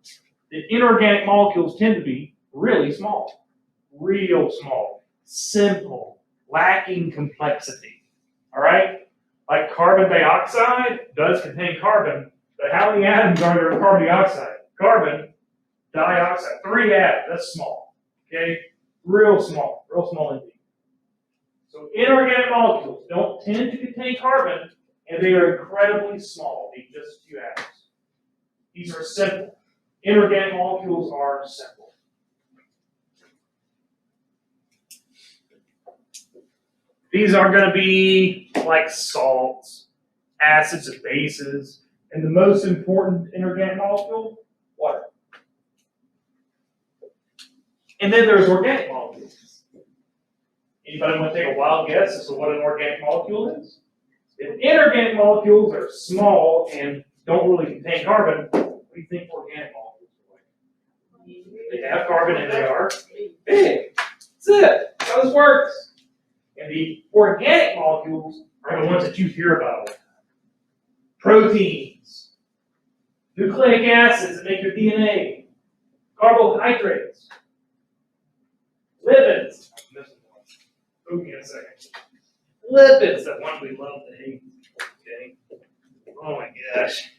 The inorganic molecules tend to be really small, real small, simple, lacking complexity. All right? Like carbon dioxide does contain carbon, but how many atoms are there in carbon dioxide? Carbon dioxide, 3 atoms, that's small. Okay? Real small indeed. So inorganic molecules don't tend to contain carbon, and they are incredibly small, being just a few atoms. These are simple. Inorganic molecules are simple. These are going to be like salts, acids, and bases. And the most important inorganic molecule, water. And then there's organic molecules. Anybody want to take a wild guess as to what an organic molecule is? If inorganic molecules are small and don't really contain carbon, what do you think organic molecules are They have carbon and they are big. That's it. That's how this works. And the organic molecules are the ones that you hear about all the time. Proteins, nucleic acids that make your DNA, carbohydrates, lipids. Give me a second. Lipids, that one we love to hate. Okay. Oh my gosh.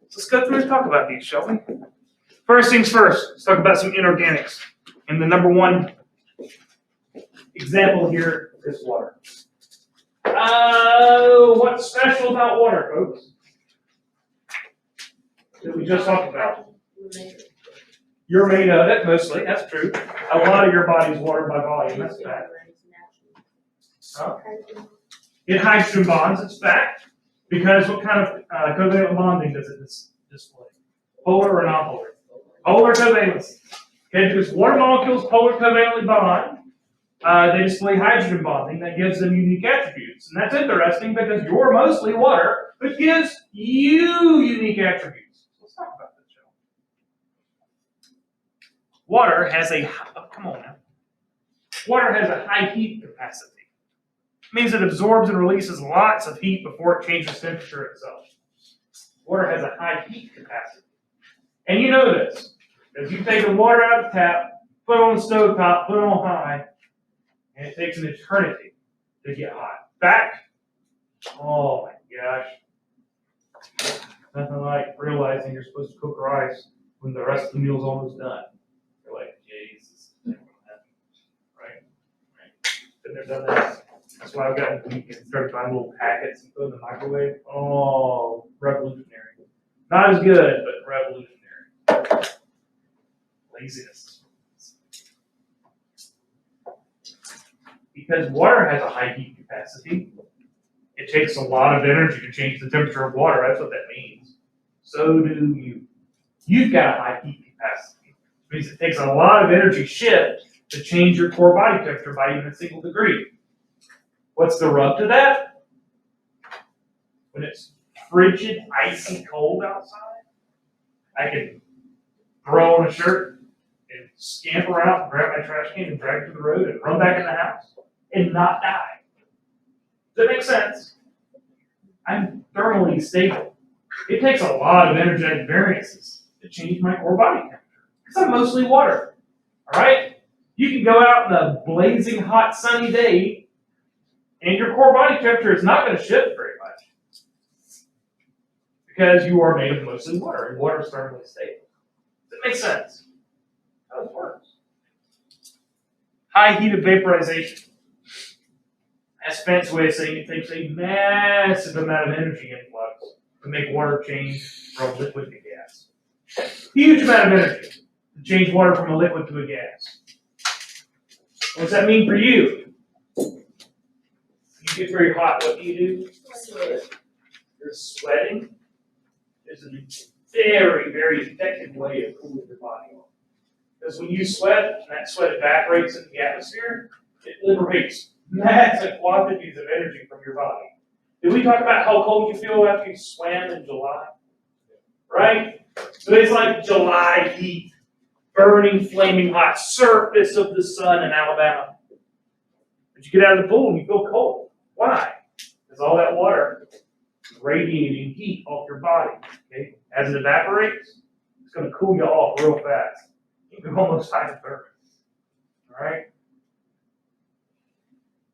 Let's go through and talk about these, shall we? First things first, let's talk about some inorganics. And the number one example here is water. What's special about water, folks? That we just talked about. You're made of it, mostly, that's true. A lot of your body's water by volume, that's fact. Huh? It hydrogen bonds, it's fact. Because what kind of covalent bonding does it display? Polar or non-polar? Polar covalence. Okay, because water molecules polar covalently bond, they display hydrogen bonding that gives them unique attributes. And that's interesting because you're mostly water, but gives you unique attributes. Let's talk about this, shall we? Water has a, come on now. Water has a high heat capacity. It means it absorbs and releases lots of heat before it changes temperature itself. Water has a high heat capacity. And you know this. If you take the water out of the tap, put it on the stove top, put it on high, and it takes an eternity to get hot. Back, oh my gosh. Nothing like realizing you're supposed to cook rice when the rest of the meal's almost done. You're like, Jesus, right? Been there, done that. That's why I've gotten started buying little packets and put in the microwave. Oh, revolutionary. Not as good, but revolutionary. Laziness. Because water has a high heat capacity, it takes a lot of energy to change the temperature of water. That's what that means. So do you. You've got a high heat capacity. It means it takes a lot of energy shift to change your core body temperature by even a single degree. What's the rub to that? When it's frigid, icy cold outside, I can throw on a shirt and scamper out and grab my trash can and drag it to the road and run back in the house and not die. Does that make sense? I'm thermally stable. It takes a lot of energetic variances to change my core body temperature because I'm mostly water. All right? You can go out in a blazing hot sunny day and your core body temperature is not going to shift very much because you are made of mostly water, and water is thermally stable. Does that make sense? How this works. High heat of vaporization. That's a fancy way of saying it takes a massive amount of energy influx to make water change from liquid to gas. Huge amount of energy to change water from a liquid to a gas. What does that mean for you? You get very hot, what do? You're sweating. There's a very, very effective way of cooling your body off. Because when you sweat, and that sweat evaporates into the atmosphere, it liberates massive quantities of energy from your body. Did we talk about how cold you feel after you swam in July? Right? So it's like July heat, burning, flaming hot surface of the sun in Alabama. But you get out of the pool and you feel cold. Why? Because all that water is radiating heat off your body. Okay? As it evaporates, it's going to cool you off real fast. You can almost hypothermic. All right?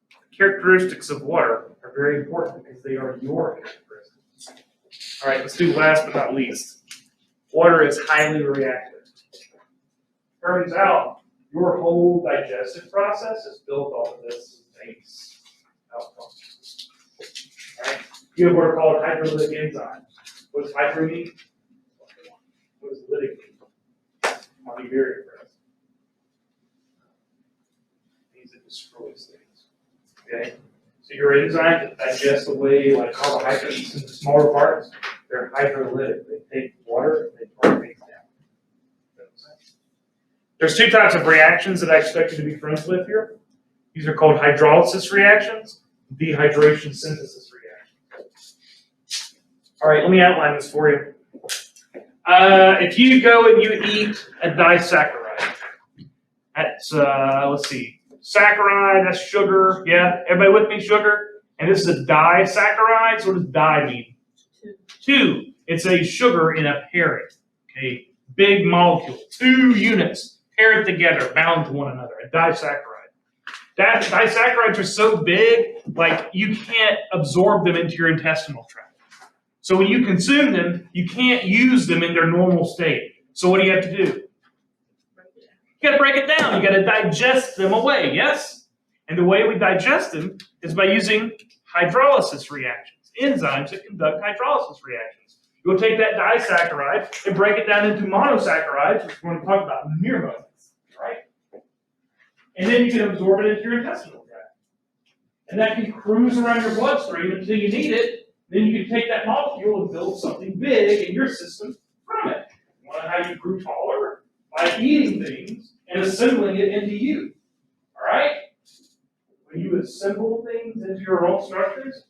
The characteristics of water are very important because they are your characteristics. All right, let's do last but not least. Water is highly reactive. Turns out your whole digestive process is built off of this base outcome. Right? You have what are called hydrolytic enzymes. What does hydro mean? What does lytic mean? I'll be very impressed. It means it destroys things. Okay? So your enzymes digest away like carbohydrates into smaller parts. They're hydrolytic. They take water and they turn things down. That makes sense? There's two types of reactions that I expect you to be friends with here. These are called hydrolysis reactions, dehydration synthesis reactions. All right, let me outline this for you. If you go and you eat a disaccharide, that's, let's see, saccharide, that's sugar. Yeah, everybody with me? Sugar. And this is a disaccharide. So what does di mean? Two. It's a sugar in a parent. A big molecule. 2 units paired together, bound to one another. A disaccharide. Disaccharides are so big, like you can't absorb them into your intestinal tract. So when you consume them, you can't use them in their normal state. So what do you have to do? You got to break it down. You got to digest them away, yes? And the way we digest them is by using hydrolysis reactions, enzymes that conduct hydrolysis reactions. You'll take that disaccharide and break it down into monosaccharides, which we're going to talk about in mere moments, right? And then you can absorb it into your intestinal tract. And that can cruise around your bloodstream until you need it. Then you can take that molecule and build something big in your system from it. You want to know how you grew taller? By eating things and assembling it into you. All right? When you assemble things into your own structures,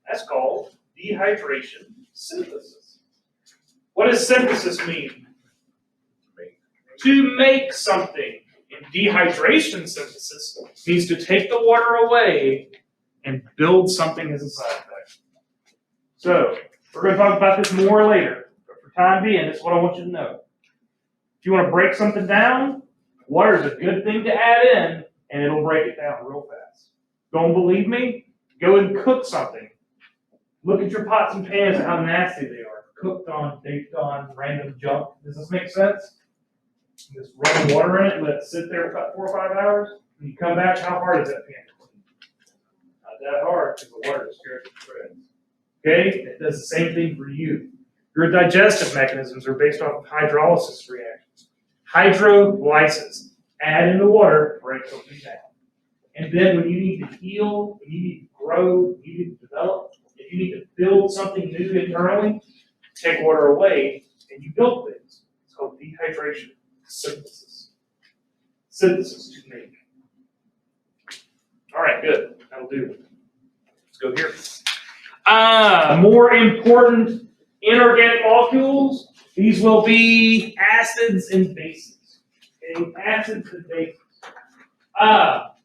that's called dehydration synthesis. What does synthesis mean? To make something. And dehydration synthesis means to take the water away and build something as a side effect. So, we're going to talk about this more later, but for time being, this is what I want you to know. If you want to break something down, water is a good thing to add in, and it'll break it down real fast. Don't believe me? Go and cook something. Look at your pots and pans and how nasty they are. Cooked on, baked on, random junk. Does this make sense? Just run water in it, let it sit there for about 4 or 5 hours. When you come back, how hard is that pan to clean? Not that hard, because the water is scared to shreds. Okay? It does the same thing for you. Your digestive mechanisms are based off of hydrolysis reactions. Hydrolysis. Add in the water, break something down. And then when you need to heal, when you need to grow, when you need to develop, if you need to build something new internally, take water away and you build things. It's called dehydration synthesis. Synthesis to make. All right, good. That'll do. Let's go here. More important inorganic molecules. These will be acids and bases. Okay, acids and bases. All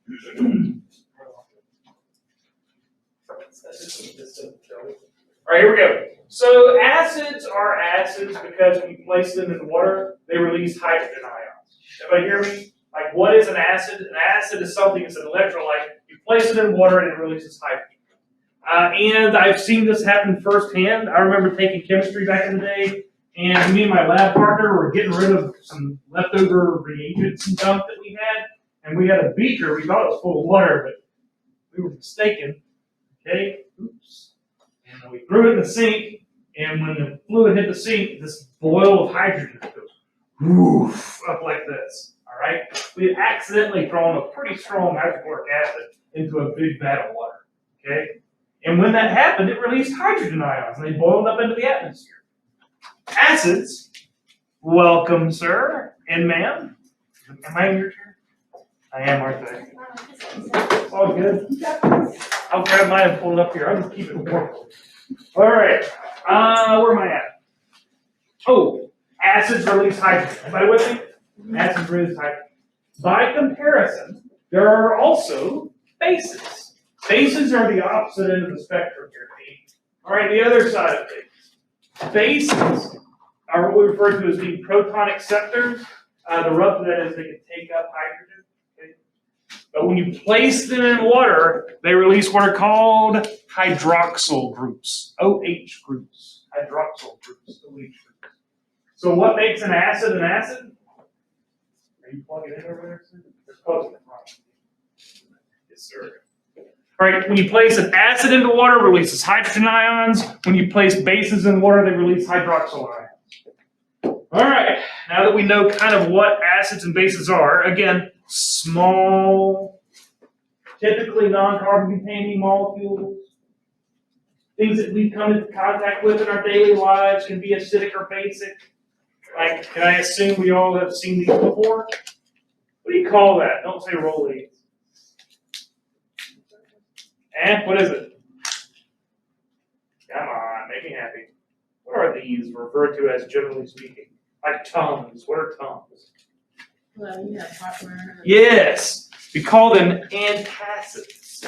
right, here we go. So acids are acids because when you place them in water, they release hydrogen ions. Everybody hear me? Like, what is an acid? An acid is something that's an electrolyte. You place it in water and it releases hydrogen. And I've seen this happen firsthand. I remember taking chemistry back in the day, and me and my lab partner were getting rid of some leftover reagents and junk that we had. And we had a beaker. We thought it was full of water, but we were mistaken. Okay? Oops. And we threw it in the sink, and when the fluid hit the sink, this boil of hydrogen goes woof, up like this. All right? We had accidentally thrown a pretty strong hydrochloric acid into a big vat of water. Okay? And when that happened, it released hydrogen ions, and they boiled up into the atmosphere. Acids, welcome, sir and ma'am. Am I in your chair? I am, aren't I? It's all good. I'll grab mine and pull it up here. I'll just keep it warm. All right. Where am I at? Oh, acids release hydrogen. Everybody with me? Acids release hydrogen. By comparison, there are also bases. Bases are the opposite end of the spectrum here, Pete. All right, the other side of things. Bases are what we refer to as being proton acceptors. The rub to that is they can take up hydrogen. Okay? But when you place them in water, they release what are called hydroxyl groups, OH groups, hydroxyl groups, OH groups. So what makes an acid an acid? Are you plugging in over there, sir? They're close to it. Yes, sir. All right, when you place an acid into water, it releases hydrogen ions. When you place bases in water, they release hydroxyl ions. All right, now that we know kind of what acids and bases are, again, small, typically non-carbon containing molecules, things that we come into contact with in our daily lives can be acidic or basic. Like, can I assume we all have seen these before? What do you call that? Don't say Rolaids. What is it? Come on, make me happy. What What are these referred to as, generally speaking? Like tums. What are tums? Well, you have heartburn. Yes, we call them antacids.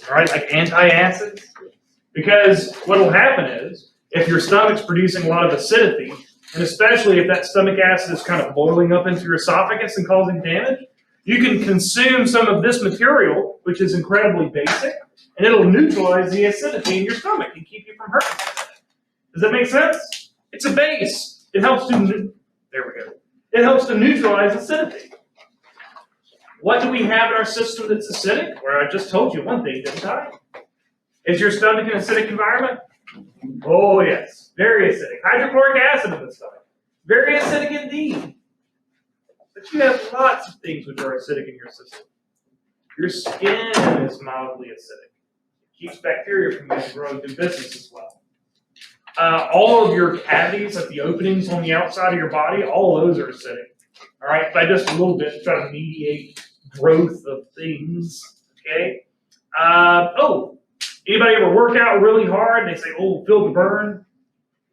All right, like antacids. Because what will happen is, if your stomach's producing a lot of acidity, and especially if that stomach acid is kind of boiling up into your esophagus and causing damage, you can consume some of this material, which is incredibly basic, and it'll neutralize the acidity in your stomach and keep you from hurting. Does that make sense? It's a base. It helps to, there we go. It helps to neutralize acidity. What do we have in our system that's acidic? Well, I just told you one thing, didn't I? Is your stomach an acidic environment? Oh, yes. Very acidic. Hydrochloric acid in the stomach. Very acidic indeed. But you have lots of things which are acidic in your system. Your skin is mildly acidic. It keeps bacteria from growing through business as well. All of your cavities, like the openings on the outside of your body, all of those are acidic. All right, by just a little bit to try to mediate growth of things. Okay. Anybody ever work out really hard and they say, "Oh, feel the burn"?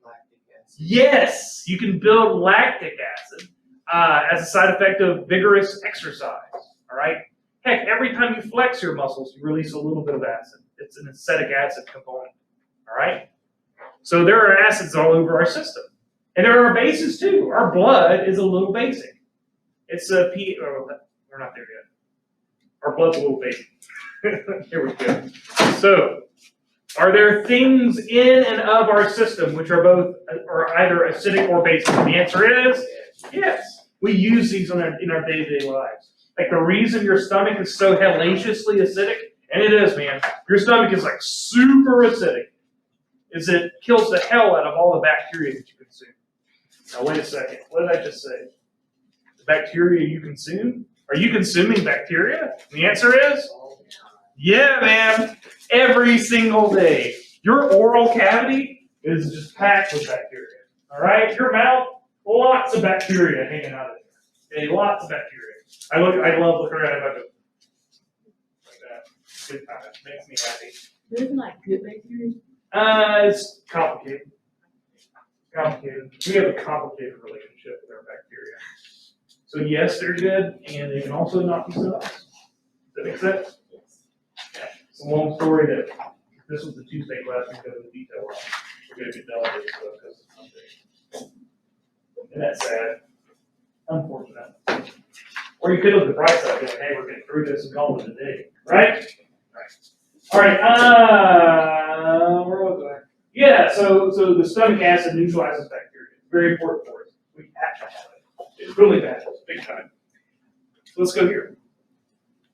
Lactic acid. Yes, you can build lactic acid as a side effect of vigorous exercise. All right. Heck, every time you flex your muscles, you release a little bit of acid. It's an acetic acid component. All right. So there are acids all over our system. And there are bases too. Our blood is a little basic. It's a we're not there yet. Our blood's a little basic. Here we go. So, are there things in and of our system which are both, or either acidic or basic? And the answer is yes. We use these in our day-to-day lives. Like the reason your stomach is so hellaciously acidic, and it is, man. Your stomach is like super acidic. Is it kills the hell out of all the bacteria that you consume. Now wait a second. What did I just say? The bacteria you consume? Are you consuming bacteria? And the answer is yeah, man. Every single day. Your oral cavity is just packed with bacteria. All right? Your mouth, lots of bacteria hanging out of there. Okay, lots of bacteria. I love looking around about it. Like that. Good time. Makes me happy. There's like good bacteria. It's complicated. Complicated. We have a complicated relationship with our bacteria. So yes, they're good, and they can also not be so nice. Does that make sense? Yes. Yeah. It's a long story that this was the Tuesday class we go into detail on. We're going to get delegated because it's Monday. And that's sad. Unfortunate. Or you could look at the bright side and say, hey, we're getting through this and call it a day. Right? All right, where was I? Yeah, so the stomach acid neutralizes bacteria. It's very important for us. We have to have it. It's really bad. It's big time. So let's go here.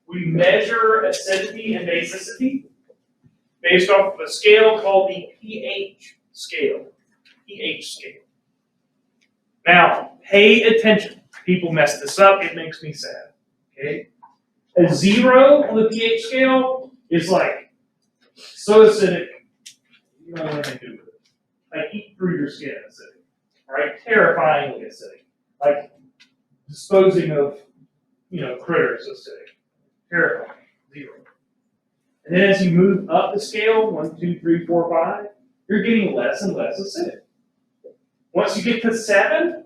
We measure acidity and basicity based off of a scale called the pH scale. pH scale. Now, pay attention. People mess this up. It makes me sad. Okay? A 0 on the pH scale is like so acidic, you don't want anything to do with it. Like eat through your skin acidic. Right? Terrifyingly acidic. Like disposing of, critters acidic. Terrifying. 0. And then as you move up the scale, 1, 2, 3, 4, 5, you're getting less and less acidic. Once you get to 7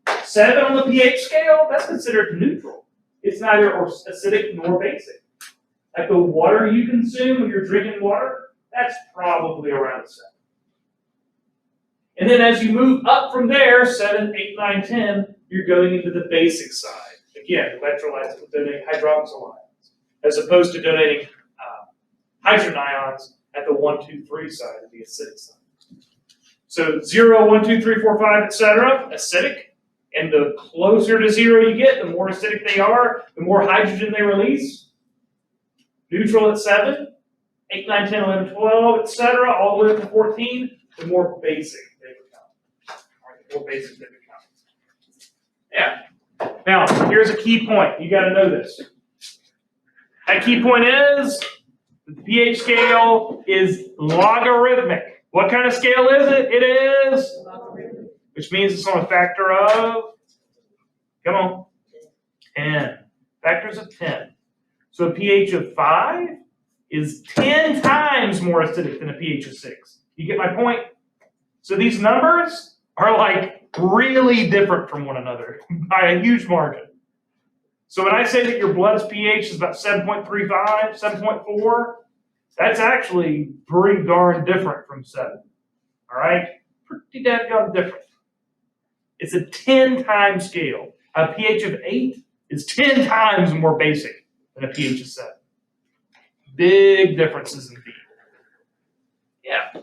on the pH scale, that's considered neutral. It's neither acidic nor basic. Like the water you consume when you're drinking water, that's probably around 7. And then as you move up from there, 7, 8, 9, 10, you're going into the basic side. Again, electrolytes will donate hydroxyl ions, as opposed to donating hydrogen ions at the 1, 2, 3 side of the acidic side. So 0, 1, 2, 3, 4, 5, etc., acidic. And the closer to 0 you get, the more acidic they are, the more hydrogen they release. Neutral at 7, 8, 9, 10, 11, 12, etc., all the way up to 14, the more basic they become. The more basic they become. Yeah. Now, here's a key point. You got to know this. That key point is the pH scale is logarithmic. What kind of scale is it? It is Logarithmic. which means it's on a factor of, come on, 10. Factors of 10. So a pH of 5 is 10 times more acidic than a pH of 6. You get my point? So these numbers are like really different from one another by a huge margin. So when I say that your blood's pH is about 7.35, 7.4, that's actually pretty darn different from 7. All right? Pretty dadgum different. It's a 10-time scale. A pH of 8 is 10 times more basic than a pH of 7. Big differences indeed. Yeah.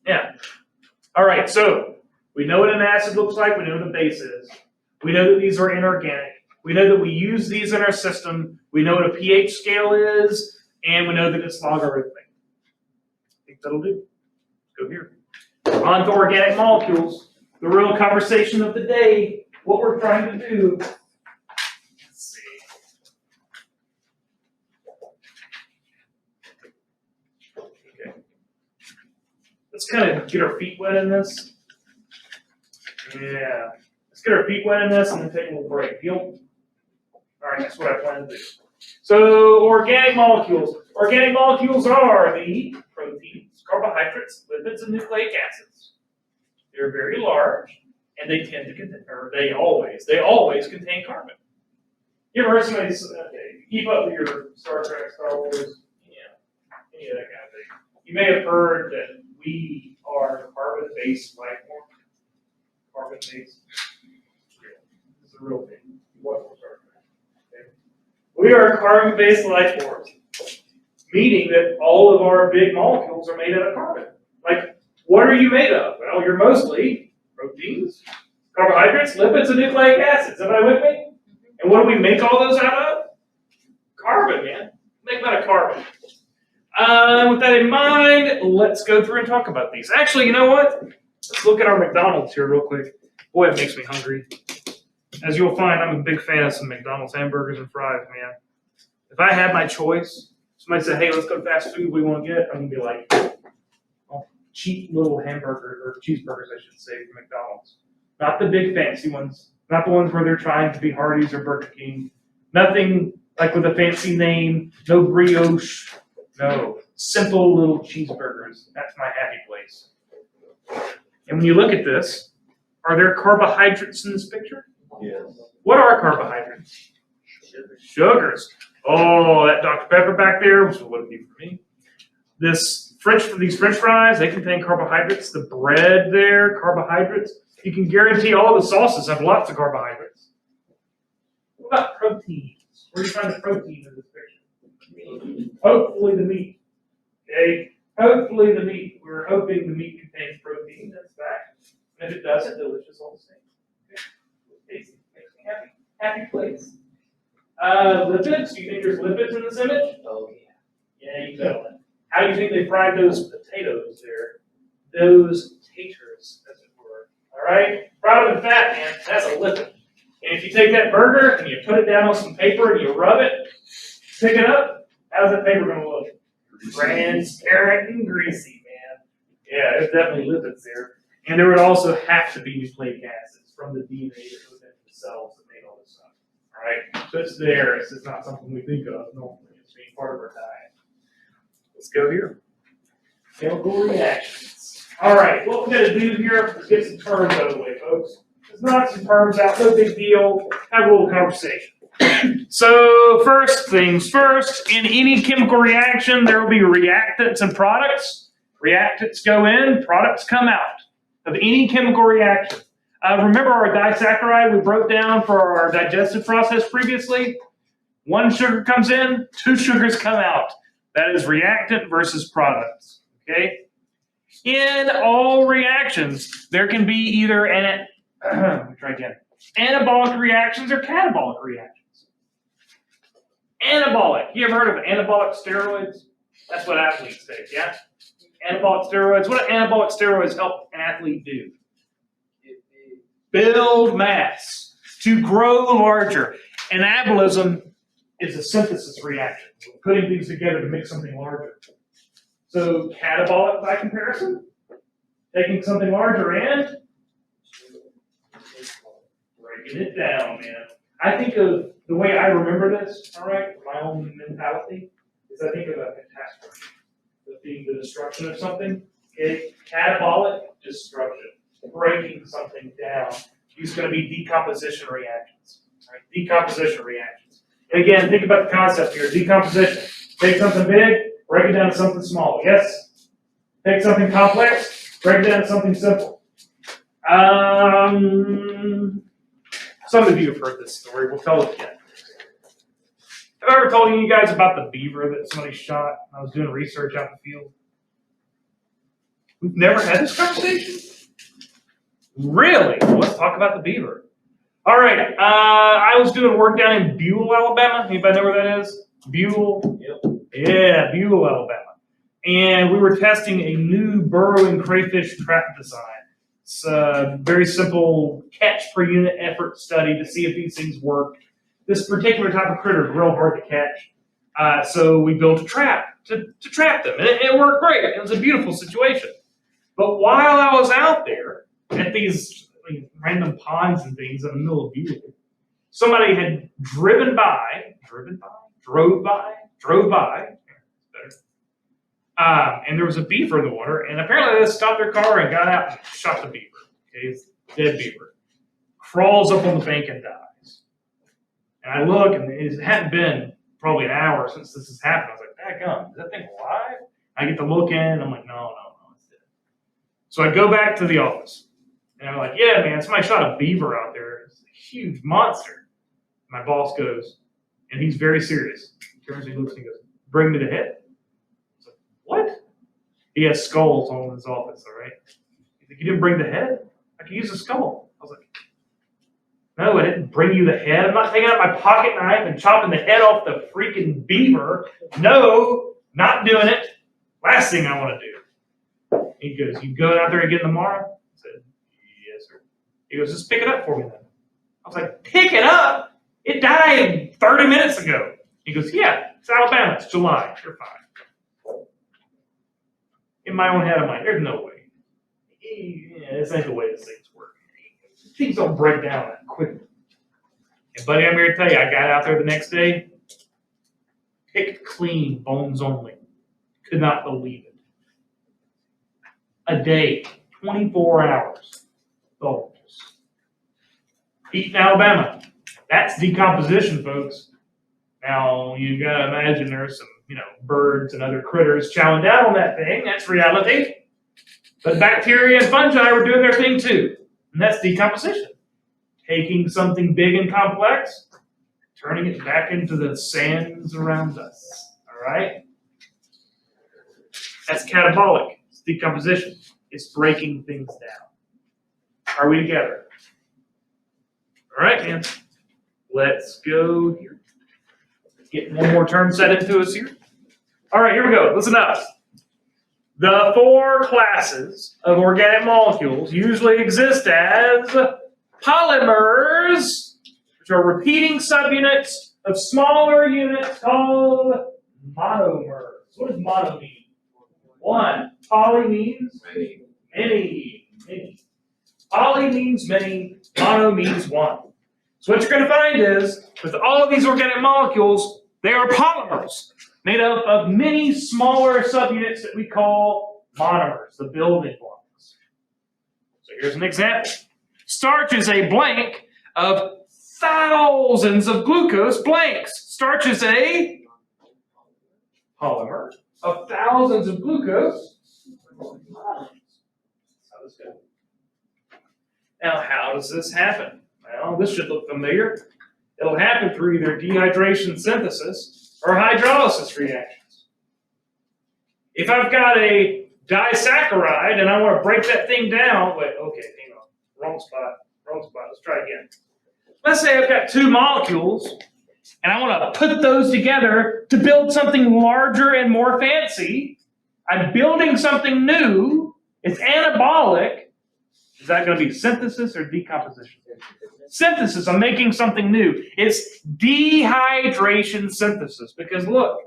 Yeah. All right, so we know what an acid looks like. We know what a base is. We know that these are inorganic. We know that we use these in our system. We know what a pH scale is, and we know that it's logarithmic. I think that'll do. Go here. On to organic molecules. The real conversation of the day, what we're trying to do. Let's see. Okay. Let's kind of get our feet wet in this. Yeah. Let's get our feet wet in this and then take a little break. Deal? All right, that's what I plan to do. So, organic molecules. Organic molecules are the proteins, carbohydrates, lipids, and nucleic acids. They're very large, and they tend to contain, or they always contain carbon. You ever heard somebody keep up with your Star Trek, Star Wars, any of that kind of thing? You may have heard that we are carbon-based life form. Carbon-based. This is a real thing. What Star Trek? Okay. We are carbon-based life forms, meaning that all of our big molecules are made out of carbon. Like, what are you made of? Well, you're mostly proteins, carbohydrates, lipids, and nucleic acids. Everybody with me? And what do we make all those out of? Carbon, man. Make them out of carbon. With that in mind, let's go through and talk about these. Actually, you know what? Let's look at our McDonald's here real quick. Boy, it makes me hungry. As you'll find, I'm a big fan of some McDonald's hamburgers and fries, man. If I had my choice, somebody said, hey, let's go to fast food, what do you want to get? I'm going to be like, oh, cheap little hamburgers, or cheeseburgers, I should say, from McDonald's. Not the big fancy ones. Not the ones where they're trying to be Hardee's or Burger King. Nothing like with a fancy name. No brioche. No. Simple little cheeseburgers. That's my happy place. And when you look at this, are there carbohydrates in this picture? Yes. What are carbohydrates? Sugars. Oh, that Dr. Pepper back there, which wouldn't be for me. These French fries, they contain carbohydrates. The bread there, carbohydrates. You can guarantee all the sauces have lots of carbohydrates. What about proteins? Where do you find the protein in this picture? Hopefully the meat. Okay? Hopefully the meat. We're hoping the meat contains protein. That's fact. And if it doesn't, delicious all the same. Okay? Tasty. Makes me happy. Happy place. Lipids. Do you think there's lipids in this image? Oh, yeah. Yeah, you know it. How do you think they fried those potatoes there? Those taters, as it were. All right? Fried them in fat, man. That's a lipid. And if you take that burger and you put it down on some paper and you rub it, pick it up, how's that paper going to look? Transparent and greasy, man. Yeah, there's definitely lipids there. And there would also have to be nucleic acids from the DNA that goes into the cells that made all this stuff. All right? So it's there. It's just not something we think of normally. It's being part of our diet. Let's go here. Chemical reactions. All right, what we're going to do here is get some terms out of the way, folks. Let's knock some terms out, no big deal. Have a little conversation. So, first things first, in any chemical reaction, there will be reactants and products. Reactants go in, products come out of any chemical reaction. Remember our disaccharide we broke down for our digestive process previously? One sugar comes in, 2 sugars come out. That is reactant versus products, okay? In all reactions, there can be either let me try again. Anabolic reactions or catabolic reactions. Anabolic. You ever heard of anabolic steroids? That's what athletes take, yeah? Anabolic steroids. What do anabolic steroids help an athlete do? Build mass. To grow larger. Anabolism is a synthesis reaction. We're putting things together to make something larger. So catabolic by comparison, taking something larger and breaking it down, man. I think of the way I remember this, all right, my own mentality, is I think of a catastrophe, of being the destruction of something. Okay, catabolic destruction, breaking something down. These are going to be decomposition reactions. Right? Decomposition reactions. And again, think about the concept here. Decomposition. Take something big, break it down to something small. Yes? Take something complex, break it down to something simple. Some of you have heard this story. We'll tell it again. Have I ever told you guys about the beaver that somebody shot? I was doing research out in the field. We've never had this conversation? Really? Well, let's talk about the beaver. All right. I was doing work down in Buell, Alabama. Anybody know where that is? Buell? Yep. Yeah, Buell, Alabama. And we were testing a new burrowing crayfish trap design. It's a very simple catch per unit effort study to see if these things work. This particular type of critter is real hard to catch. So we built a trap to trap them. And it worked great. It was a beautiful situation. But while I was out there at these random ponds and things in the middle of Buell, somebody had drove by, and there was a beaver in the water, and apparently they stopped their car and got out and shot the beaver. Okay, it's a dead beaver. Crawls up on the bank and dies. And I look, and it hadn't been probably an hour since this has happened. I was like, dadgum, is that thing alive? I get to look in, and I'm like, no, it's dead. So I go back to the office, and I'm like, yeah, man, somebody shot a beaver out there. It's a huge monster. My boss goes, and he's very serious. He turns and he looks and he goes, bring me the head. I was like, what? He has skulls all in his office, all right? He's like, you didn't bring the head? I could use a skull. I was like, no, I didn't bring you the head. I'm not taking out my pocket knife and chopping the head off the freaking beaver. No, not doing it. Last thing I want to do. He goes, you going out there again tomorrow? I said, yes, sir. He goes, just pick it up for me then. I was like, pick it up? It died 30 minutes ago. He goes, yeah, it's Alabama. It's July. You're fine. In my own head, I'm like, there's no way. Yeah, this ain't the way this thing's working. Things don't break down that quickly. And buddy, I'm here to tell you, I got out there the next day, picked clean, bones only. Could not believe it. A day, 24 hours. Bones. Eating Alabama. That's decomposition, folks. Now, you gotta imagine there's some, birds and other critters chowing down on that thing. That's reality. But bacteria and fungi were doing their thing too. And that's decomposition. Taking something big and complex, turning it back into the sands around us. All right? That's catabolic. It's decomposition. It's breaking things down. Are we together? All right, man. Let's go here. Get one more term set into us here. All right, here we go. Listen up. The four classes of organic molecules usually exist as polymers, which are repeating subunits of smaller units called monomers. What does mono mean? One. Poly means many. Poly means many. Mono means one. So what you're going to find is, with all of these organic molecules, they are polymers made up of many smaller subunits that we call monomers, the building blocks. So here's an example. Starch is a blank of thousands of glucose blanks. Starch is a polymer of thousands of glucose monomers. How does this go? Now, how does this happen? Well, this should look familiar. It'll happen through either dehydration synthesis or hydrolysis reactions. If I've got a disaccharide and I want to break that thing down, wait, okay, hang on, wrong spot, let's try again. Let's say I've got two molecules and I want to put those together to build something larger and more fancy. I'm building something new, it's anabolic. Is that going to be synthesis or decomposition? Synthesis, I'm making something new. It's dehydration synthesis. Because look,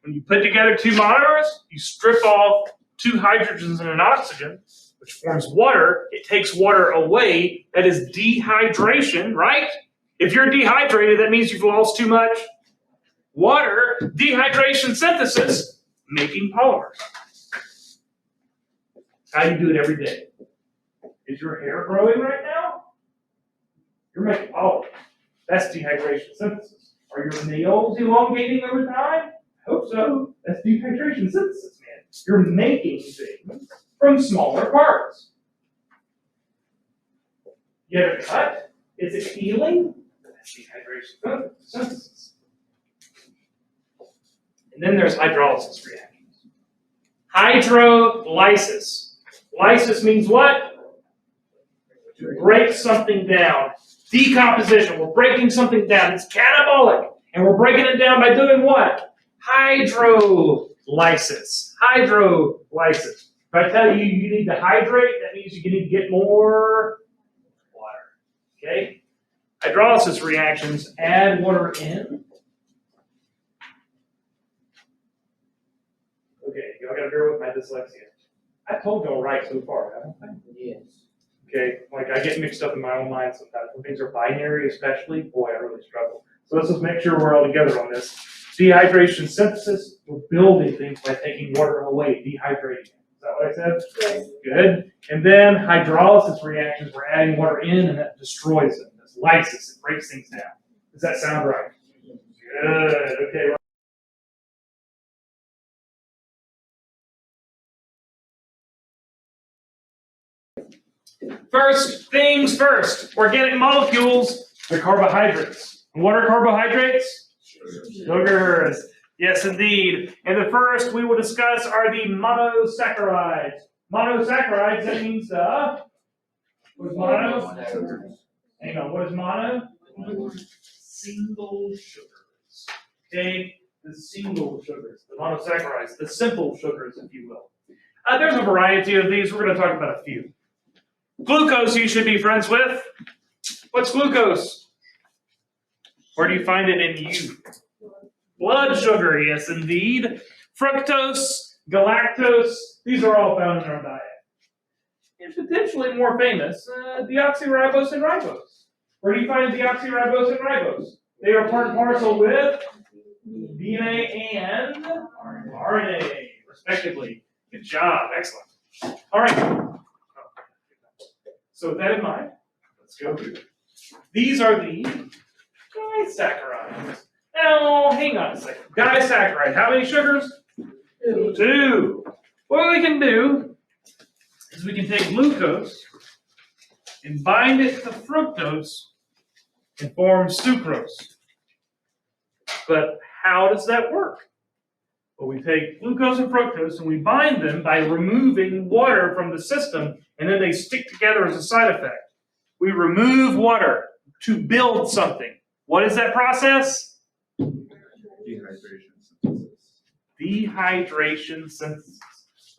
when you put together two monomers, you strip off two hydrogens and an oxygen, which forms water. It takes water away. That is dehydration, right? If you're dehydrated, that means you've lost too much water. Dehydration synthesis, making polymers. How you do it every day. Is your hair growing right now? You're making pollen. That's dehydration synthesis. Are your nails elongating over time? I hope so. That's dehydration synthesis, man. You're making things from smaller parts. You have a cut? Is it healing? That's dehydration synthesis. And then there's hydrolysis reactions. Hydrolysis. Lysis means what? To break something down. Decomposition. We're breaking something down. It's catabolic. And we're breaking it down by doing what? Hydrolysis. Hydrolysis. If I tell you you need to hydrate, that means you need to get more water. Okay? Hydrolysis reactions add water in. Okay, y'all gotta bear with my dyslexia. I told y'all right so far, haven't I? Yes. Okay, like I get mixed up in my own mind sometimes. When things are binary especially, boy, I really struggle. So let's just make sure we're all together on this. Dehydration synthesis, we're building things by taking water away, dehydrating it. Is that what I said? Yes. Good. And then hydrolysis reactions, we're adding water in and that destroys them. That's lysis, it breaks things down. Does that sound right? Good, okay. First things first, organic molecules, they're carbohydrates. And what are carbohydrates? Sugars. Yes, indeed. And the first we will discuss are the monosaccharides. Monosaccharides, that means what is mono? Hang on, what is mono? Single sugars. Okay, the single sugars, the monosaccharides, the simple sugars, if you will. There's a variety of these. We're going to talk about a few. Glucose you should be friends with. What's glucose? Where do you find it in you? Blood sugar, yes indeed. Fructose, galactose, these are all found in our diet. And potentially more famous, deoxyribose and ribose. Where do you find deoxyribose and ribose? They are part and parcel with DNA and RNA, respectively. Good job, excellent. All right. So with that in mind, let's go through. These are the disaccharides. Now, hang on a second. Disaccharide, how many sugars? Two. What we can do is we can take glucose and bind it to fructose and form sucrose. But how does that work? Well, we take glucose and fructose and we bind them by removing water from the system, and then they stick together as a side effect. We remove water to build something. What is that process? Dehydration synthesis. Dehydration synthesis.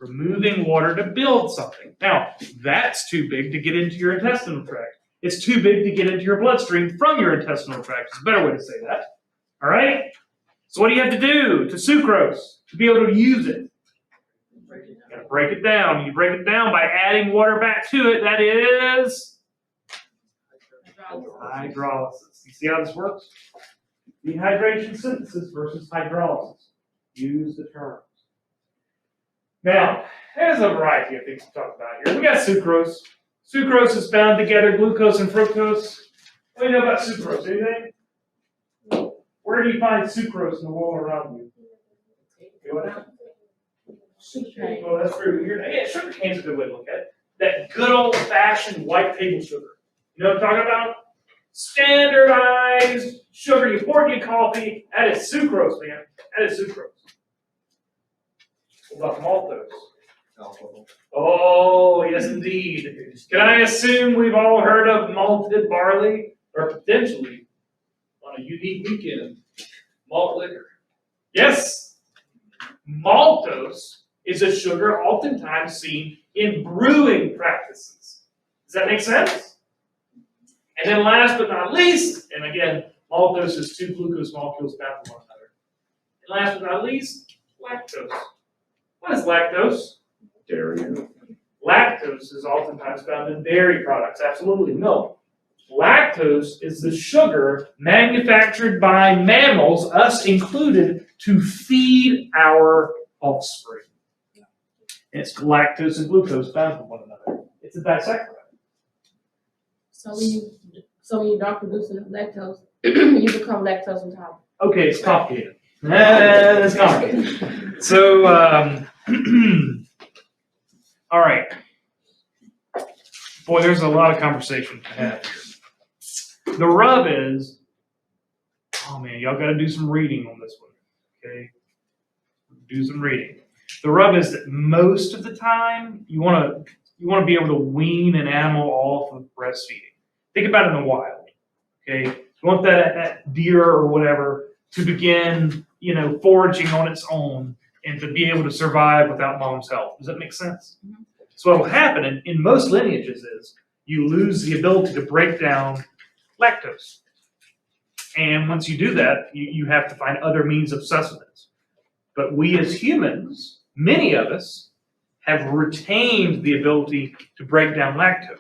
Removing water to build something. Now, that's too big to get into your intestinal tract. It's too big to get into your bloodstream from your intestinal tract. It's a better way to say that. All right? So what do you have to do to sucrose to be able to use it? You got to break it down. You break it down by adding water back to it. That is hydrolysis. You see how this works? Dehydration synthesis versus hydrolysis. Use the terms. Now, there's a variety of things to talk about here. We got sucrose. Sucrose is bound together, glucose and fructose. What do you know about sucrose? Anything? Where do you find sucrose in the world around you? What? Well, that's true. Yeah, sugar cane's a good way to look at it. That good old-fashioned white table sugar. You know what I'm talking about? Standardized sugar you pour in your coffee. That is sucrose, man. That is sucrose. What about maltose? Alcohol. Oh, yes, indeed. Can I assume we've all heard of malted barley? Or potentially, on a unique weekend, malt liquor. Yes, maltose is a sugar oftentimes seen in brewing practices. Does that make sense? And then last but not least, and again, maltose is two glucose molecules bound to one another. And last but not least, lactose. What is lactose? Dairy. Lactose is oftentimes found in dairy products, absolutely milk. Lactose is the sugar manufactured by mammals, us included, to feed our offspring. And it's lactose and glucose bound to one another. It's a disaccharide. So when you don't produce enough lactose, you become lactose intolerant. Okay, it's complicated. It's complicated. So, all right. Boy, there's a lot of conversation to have here. The rub is, oh man, y'all got to do some reading on this one. Okay, do some reading. The rub is that most of the time you want to be able to wean an animal off of breastfeeding. Think about it in the wild. Okay, you want that deer or whatever to begin, foraging on its own and to be able to survive without mom's help. Does that make sense? Mm-hmm. So what will happen in most lineages is you lose the ability to break down lactose. And once you do that, you have to find other means of sustenance. But we as humans, many of us, have retained the ability to break down lactose.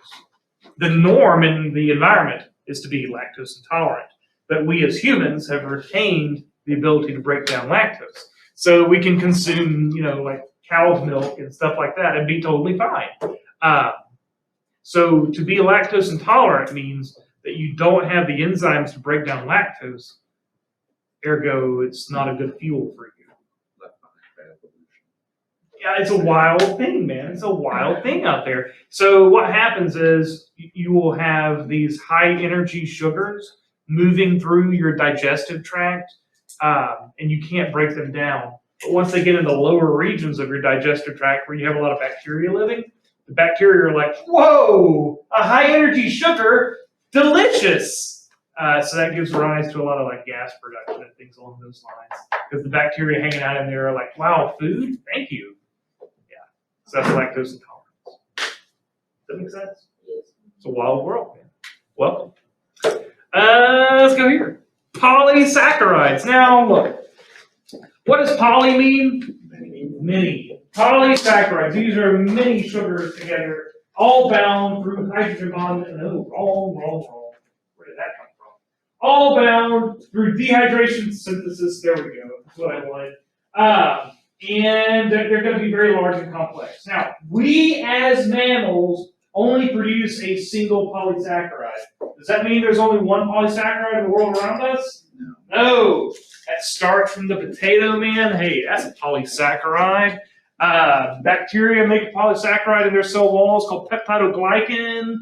The norm in the environment is to be lactose intolerant. But we as humans have retained the ability to break down lactose. So we can consume, like cow's milk and stuff like that and be totally fine. So to be lactose intolerant means that you don't have the enzymes to break down lactose. Ergo, it's not a good fuel for you. Left behind by evolution. Yeah, it's a wild thing, man. It's a wild thing out there. So what happens is you will have these high energy sugars moving through your digestive tract, and you can't break them down. But once they get in the lower regions of your digestive tract where you have a lot of bacteria living, the bacteria are like, whoa, a high energy sugar, delicious. So that gives rise to a lot of like gas production and things along those lines. Because the bacteria hanging out in there are like, wow, food? Thank you. Yeah. So that's lactose intolerance. Does that make sense? Yes. It's a wild world, man. Welcome. Let's go here. Polysaccharides. Now, look. What does poly mean? Many. Polysaccharides. These are many sugars together, all bound through hydrogen bond. No, wrong. Where did that come from? All bound through dehydration synthesis. There we go. That's what I wanted. And they're going to be very large and complex. Now, we as mammals only produce a single polysaccharide. Does that mean there's only one polysaccharide in the world around us? No. That starts from the potato, man. Hey, that's a polysaccharide. Bacteria make a polysaccharide in their cell walls called peptidoglycan.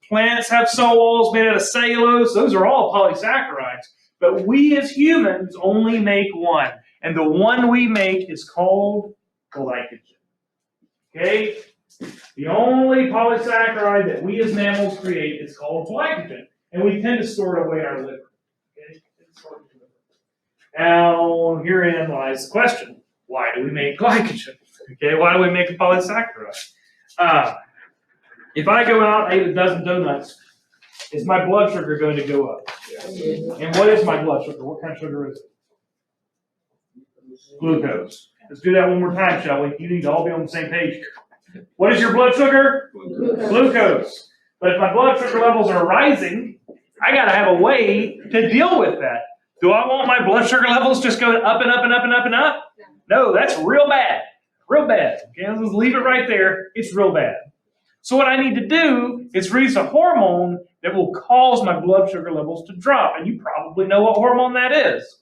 Plants have cell walls made out of cellulose. Those are all polysaccharides. But we as humans only make one. And the one we make is called glycogen. Okay? The only polysaccharide that we as mammals create is called glycogen. And we tend to store it away in our liver. Okay? Now, herein lies the question. Why do we make glycogen? Okay, why do we make a polysaccharide? If I go out and eat a dozen donuts, is my blood sugar going to go up? And what is my blood sugar? What kind of sugar is it? Glucose. Let's do that one more time, shall we? You need to all be on the same page here. What is your blood sugar? Glucose. But if my blood sugar levels are rising, I got to have a way to deal with that. Do I want my blood sugar levels just going up and up and up and up and up? No, that's real bad. Real bad. Okay, let's just leave it right there. It's real bad. So what I need to do is release a hormone that will cause my blood sugar levels to drop. And you probably know what hormone that is.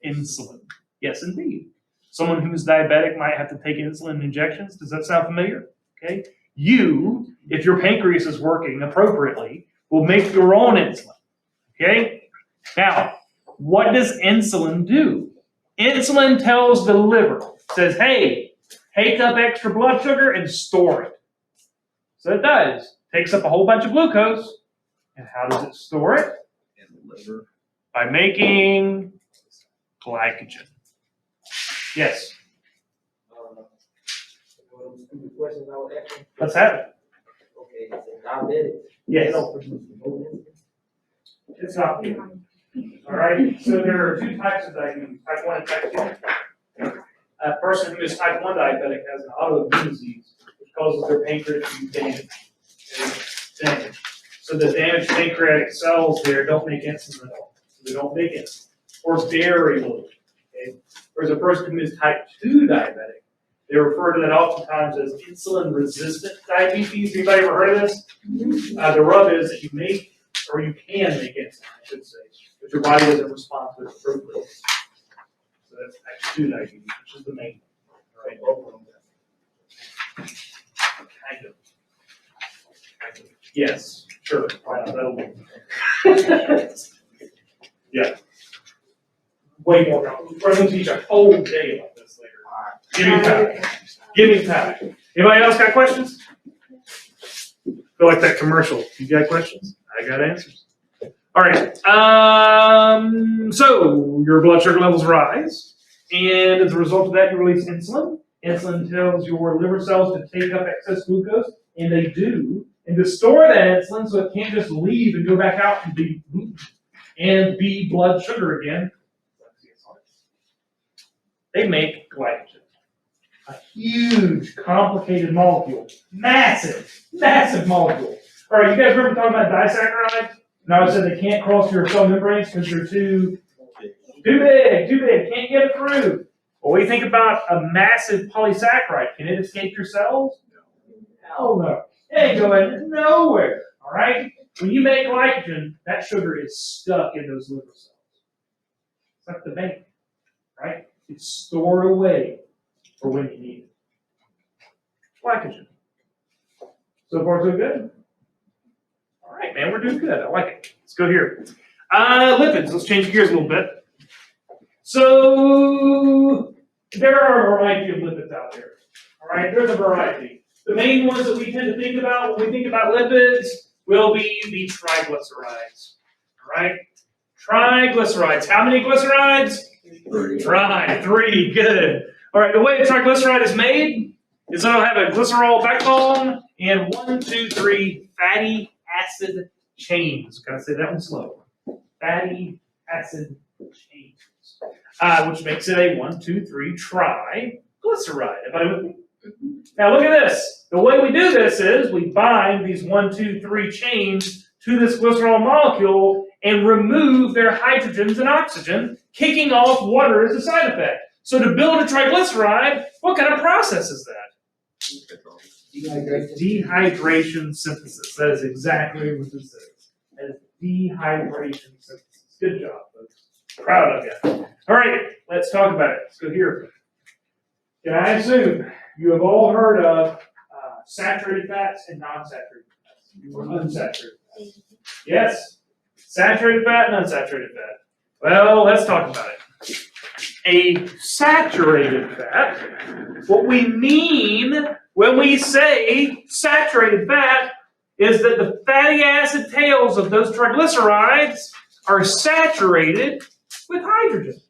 Insulin. Yes, indeed. Someone who's diabetic might have to take insulin injections. Does that sound familiar? Okay. You, if your pancreas is working appropriately, will make your own insulin. Okay? Now, what does insulin do? Insulin tells the liver, says, hey, take up extra blood sugar and store it. So it does. Takes up a whole bunch of glucose. And how does it store it? In the liver. By making glycogen. Yes. Questions I was asking. Let's have it. Okay, so diabetic. Yes. Don't produce no insulin. It's not good. All right. So there are two types of diabetes, type 1 and type 2. A person who is type 1 diabetic has an autoimmune disease, which causes their pancreas to be damaged. So the damaged pancreatic cells there don't make insulin at all. So they don't make insulin. Or very little. Okay? Whereas a person who is type 2 diabetic, They refer to that oftentimes as insulin-resistant diabetes. Anybody ever heard of this? The rub is that you make, or you can make insulin, I should say, but your body doesn't respond to it appropriately. So that's type 2 diabetes, which is the main one, right? Kind of. Yes, sure. Why not? That'll be. Yeah. Way more. We're going to teach a whole day about this later. Give me time. Give me time. Anybody else got questions? Feel like that commercial. You got questions? I got answers. All right. So your blood sugar levels rise, and as a result of that, you release insulin. Insulin tells your liver cells to take up excess glucose, and they do, and to store that insulin so it can't just leave and go back out and be blood sugar again. They make glycogen. A huge, complicated molecule. Massive, massive molecule. All right, you guys remember talking about disaccharides? And I said they can't cross your cell membranes because they're too big, can't get it through. Well, what do you think about a massive polysaccharide? Can it escape your cells? Hell no. It ain't going nowhere, all right? When you make glycogen, that sugar is stuck in those liver cells. It's like the bank, right? It's stored away for when you need it. Glycogen. So far, so good? All right, man, we're doing good. I like it. Let's go here. Lipids. Let's change gears a little bit. So there are a variety of lipids out there. All right, there's a variety. The main ones that we tend to think about when we think about lipids will be the triglycerides. All right, triglycerides. How many glycerides? 3. Good. All right, the way a triglyceride is made is it'll have a glycerol backbone and 1, 2, 3 fatty acid chains. Gotta say that one slow. Fatty acid chains. Which makes it a 1, 2, 3 triglyceride. Everybody with me? Now look at this. The way we do this is we bind these 1, 2, 3 chains to this glycerol molecule and remove their hydrogens and oxygen, kicking off water as a side effect. So to build a triglyceride, what kind of process is that? Dehydration synthesis. That is exactly what this is. That is dehydration synthesis. Good job, folks. Proud of you. All right, let's talk about it. Let's go here. Can I assume you have all heard of saturated fats and non-saturated fats? Or unsaturated fats? Yes? Saturated fat and unsaturated fat. Well, let's talk about it. A saturated fat, what we mean when we say saturated fat is that the fatty acid tails of those triglycerides are saturated with hydrogen.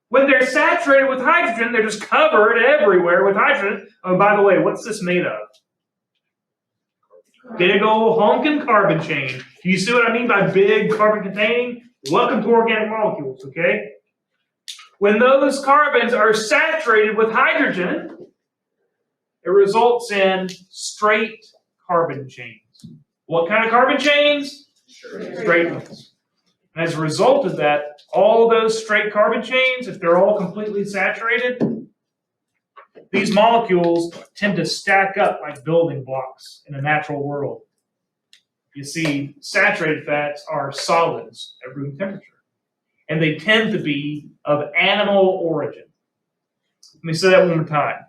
When they're saturated with hydrogen, they're just covered everywhere with hydrogen. Oh, by the way, what's this made of? Big old honking carbon chain. Do you see what I mean by big carbon containing? Welcome to organic molecules, okay? When those carbons are saturated with hydrogen, it results in straight carbon chains. What kind of carbon chains? Straight ones. And as a result of that, all those straight carbon chains, if they're all completely saturated, these molecules tend to stack up like building blocks in a natural world. You see, saturated fats are solids at room temperature, and they tend to be of animal origin. Let me say that one more time.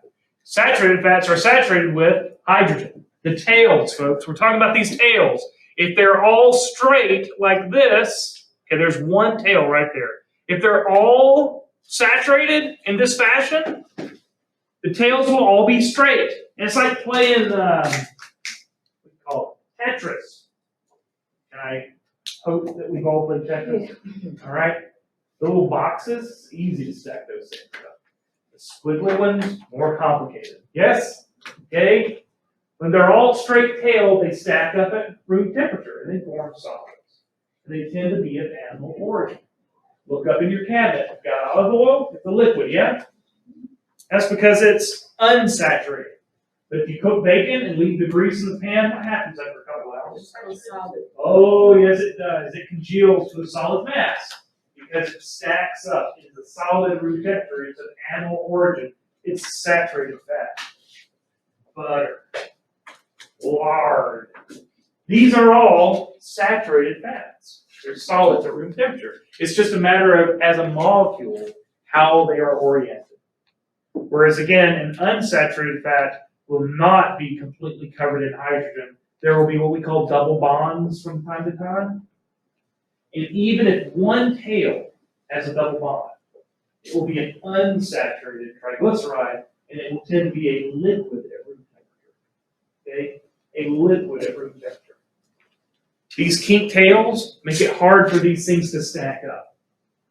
Saturated fats are saturated with hydrogen. The tails, folks, we're talking about these tails. If they're all straight like this, okay, there's one tail right there. If they're all saturated in this fashion, the tails will all be straight. And it's like playing, what do you call it, Tetris. And I hope that we've all played Tetris. All right? The little boxes, it's easy to stack those things up. The squiggly ones, more complicated. Yes? Okay? When they're all straight tailed, they stack up at room temperature and they form solids. And they tend to be of animal origin. Look up in your cabinet. You've got olive oil, it's a liquid, yeah? That's because it's unsaturated. But if you cook bacon and leave the grease in the pan, what happens after a couple hours? Oh, yes, it does. It congeals to a solid mass because it stacks up. It's a solid room temperature. It's of animal origin. It's saturated fat. Butter. Lard. These are all saturated fats. They're solids at room temperature. It's just a matter of, as a molecule, how they are oriented. Whereas again, an unsaturated fat will not be completely covered in hydrogen. There will be what we call double bonds from time to time. And even if one tail has a double bond, it will be an unsaturated triglyceride, and it will tend to be a liquid at room temperature. Okay? A liquid at room temperature. These kink tails make it hard for these things to stack up.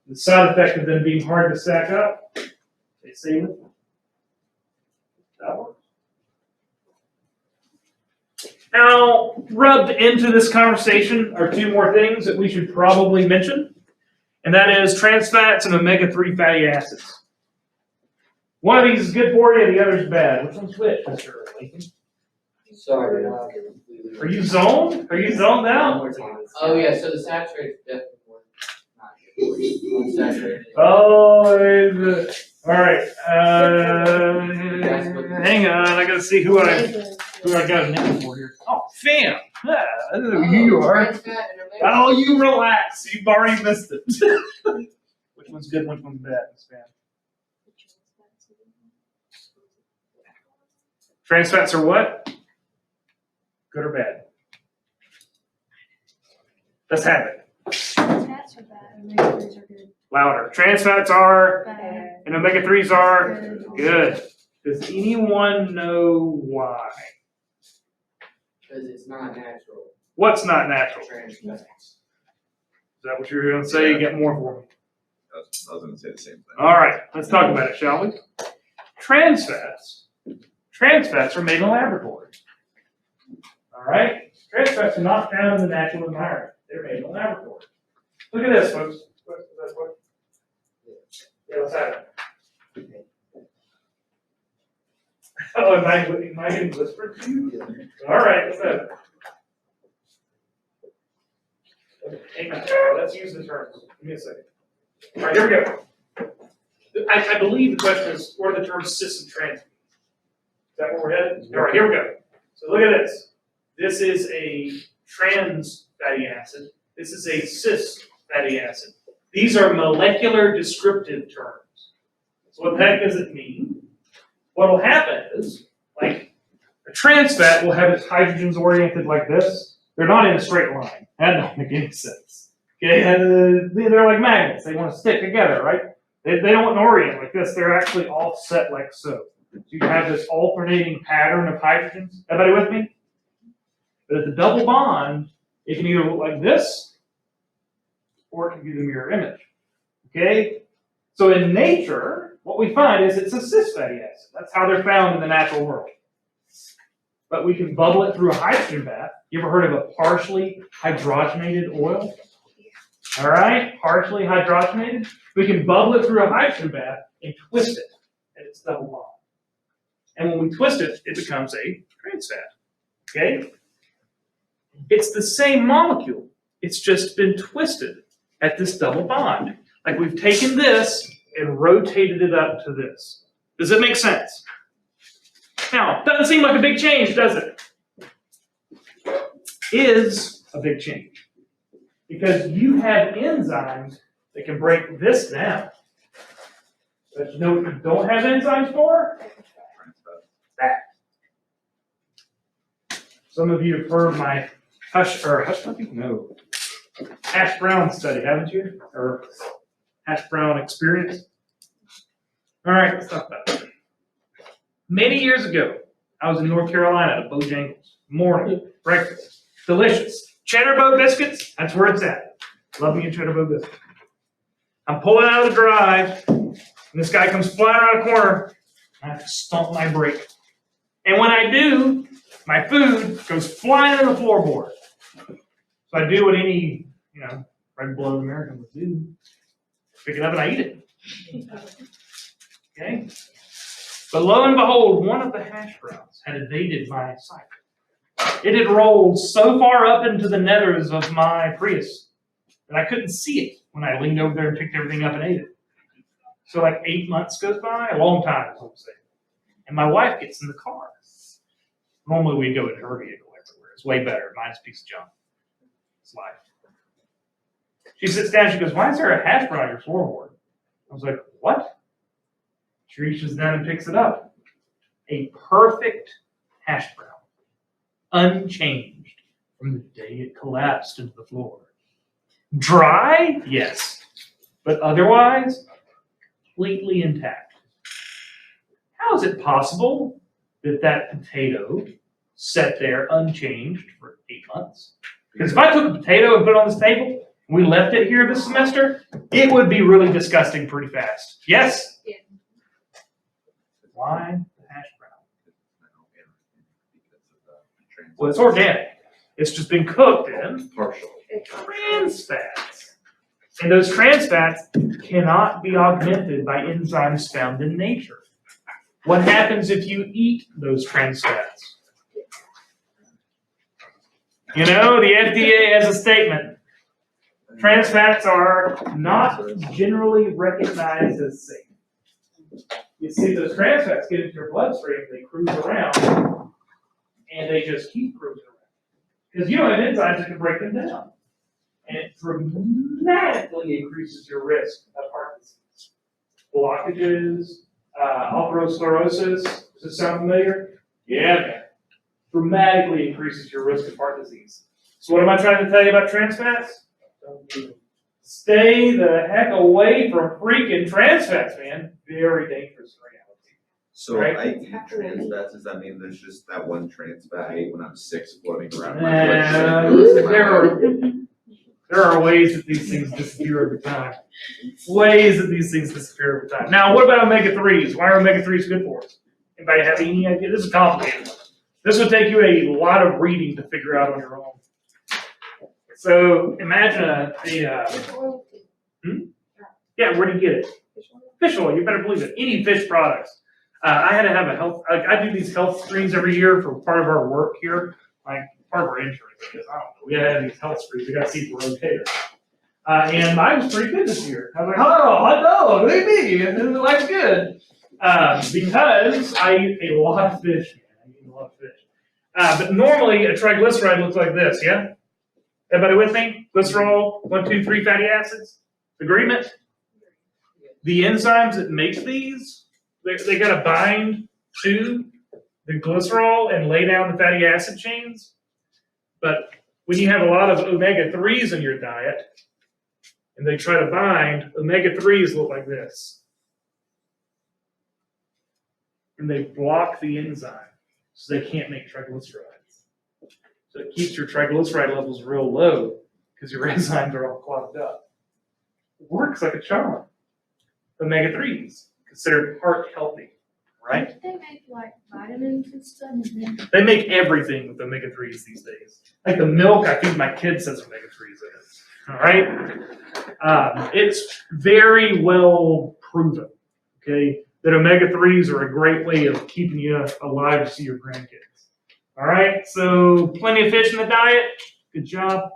The side effect of them being hard to stack up, they say liquid. That works. Now, rubbed into this conversation are two more things that we should probably mention, and that is trans fats and omega-3 fatty acids. One of these is good for you, the other is bad. Which one's which, Mr. Lincoln? Sorry. Are you zoned? Are you zoned out? Oh, yeah, so the saturated definitely more not good. Unsaturated. Oh, all right. Hang on, I gotta see who I got a name for here. Oh, fam. Yeah, I don't know who you are. Trans fat and omega. Oh, you relax. You've already missed it. Which one's good? Which one's bad, fam? Trans fats are what? Good or bad? Let's have it. Fats are bad, omega-3s are good. Louder. Trans fats are, Bad. and omega-3s are Good. good. Does anyone know why? Because it's not natural. What's not natural? Trans fats. Is that what you're going to say? You get more for me. I was going to say the same thing. All right, let's talk about it, shall we? Trans fats are made in a laboratory. All right? Trans fats are not found in the natural environment. They're made in a laboratory. Look at this, folks. Yeah, let's have it. Oh, am I getting whispered to you? All right, let's have it. Hang on, let's use the terms. Give me a second. All right, here we go. I believe the question is, what are the terms cis and trans? Is that where we're headed? All right, here we go. So look at this. This is a trans fatty acid. This is a cis fatty acid. These are molecular descriptive terms. So what the heck does it mean? What will happen is, like, a trans fat will have its hydrogens oriented like this. They're not in a straight line. That don't make any sense. Okay, they're like magnets. They want to stick together, right? They don't orient like this. They're actually all set like so. So you have this alternating pattern of hydrogens. Everybody with me? But at the double bond, it can either look like this, or it can be the mirror image. Okay? So in nature, what we find is it's a cis fatty acid. That's how they're found in the natural world. But we can bubble it through a hydrogen bath. You ever heard of a partially hydrogenated oil? All right, partially hydrogenated. We can bubble it through a hydrogen bath and twist it at its double bond. And when we twist it, it becomes a trans fat. Okay? It's the same molecule. It's just been twisted at this double bond. Like we've taken this and rotated it up to this. Does it make sense? Now, it doesn't seem like a big change, does it? Is a big change. Because you have enzymes that can break this down. But you know what you don't have enzymes for? That. Some of you have heard my hash brown study, haven't you? Or hash brown experience? All right, let's talk about it. Many years ago, I was in North Carolina at Bojangles. Morning, breakfast, delicious. Cheddar Bow biscuits, that's where it's at. Love me a Cheddar Bow biscuit. I'm pulling out of the drive, and this guy comes flying around a corner. I have to stomp my brake. And when I do, my food goes flying to the floorboard. So I do what any, red-blooded American would do. Pick it up and I eat it. Okay? But lo and behold, one of the hash browns had evaded my sight. It had rolled so far up into the nethers of my Prius that I couldn't see it when I leaned over there and picked everything up and ate it. So like 8 months goes by, a long time is what I'm saying. and my wife gets in the car. Normally we go in her vehicle everywhere. It's way better. Mine's a piece of junk. It's life. She sits down, she goes, why is there a hash brown on your floorboard? I was like, what? She reaches down and picks it up. A perfect hash brown. Unchanged from the day it collapsed into the floor. Dry? Yes. But otherwise, completely intact. How is it possible that that potato sat there unchanged for 8 months? Because if I took a potato and put it on this table, and we left it here this semester, it would be really disgusting pretty fast. Yes? Yeah. Why the hash brown? Well, it's organic. It's just been cooked in Partial. trans fats. And those trans fats cannot be augmented by enzymes found in nature. What happens if you eat those trans fats? You know, the FDA has a statement. Trans fats are not generally recognized as safe. You see, those trans fats get into your bloodstream, they cruise around, and they just keep cruising around. Because you don't have enzymes that can break them down. And it dramatically increases your risk of heart disease. Blockages, atherosclerosis, does this sound familiar? Yeah, man. Dramatically increases your risk of heart disease. So what am I trying to tell you about trans fats? Stay the heck away from freaking trans fats, man. Very dangerous in reality. So Right. I eat trans fats, does that mean there's just that one trans fat I ate when I was 6 floating around my bloodstream? There are ways that these things disappear over time. Ways that these things disappear over time. Now, what about omega-3s? Why are omega-3s good for us? Anybody have any idea? This is complicated. This would take you a lot of reading to figure out on your own. So imagine yeah, where do you get it? Fish oil, you better believe it. Any fish products. I had to have a health, I do these health screens every year for part of our work here, like part of our insurance, I guess. I don't know. We had to have these health screens. We got to see if we're okay. And mine was pretty good this year. I was like, oh, I know, look at me, and life's good. Because I eat a lot of fish, man. I eat a lot of fish. But normally a triglyceride looks like this, yeah? Everybody with me? Glycerol, 1, 2, 3 fatty acids. Agreement? The enzymes that make these, they got to bind to the glycerol and lay down the fatty acid chains. But when you have a lot of omega-3s in your diet, and they try to bind, omega-3s look like this. And they block the enzyme, so they can't make triglycerides. So it keeps your triglyceride levels real low, because your enzymes are all clogged up. It works like a charm. Omega-3s, considered heart healthy, right? Don't they make like vitamins and stuff? They make everything with omega-3s these days. Like the milk I feed my kids has omega-3s in it. All right? It's very well proven, okay, that omega-3s are a great way of keeping you alive to see your grandkids. All right? So plenty of fish in the diet. Good job.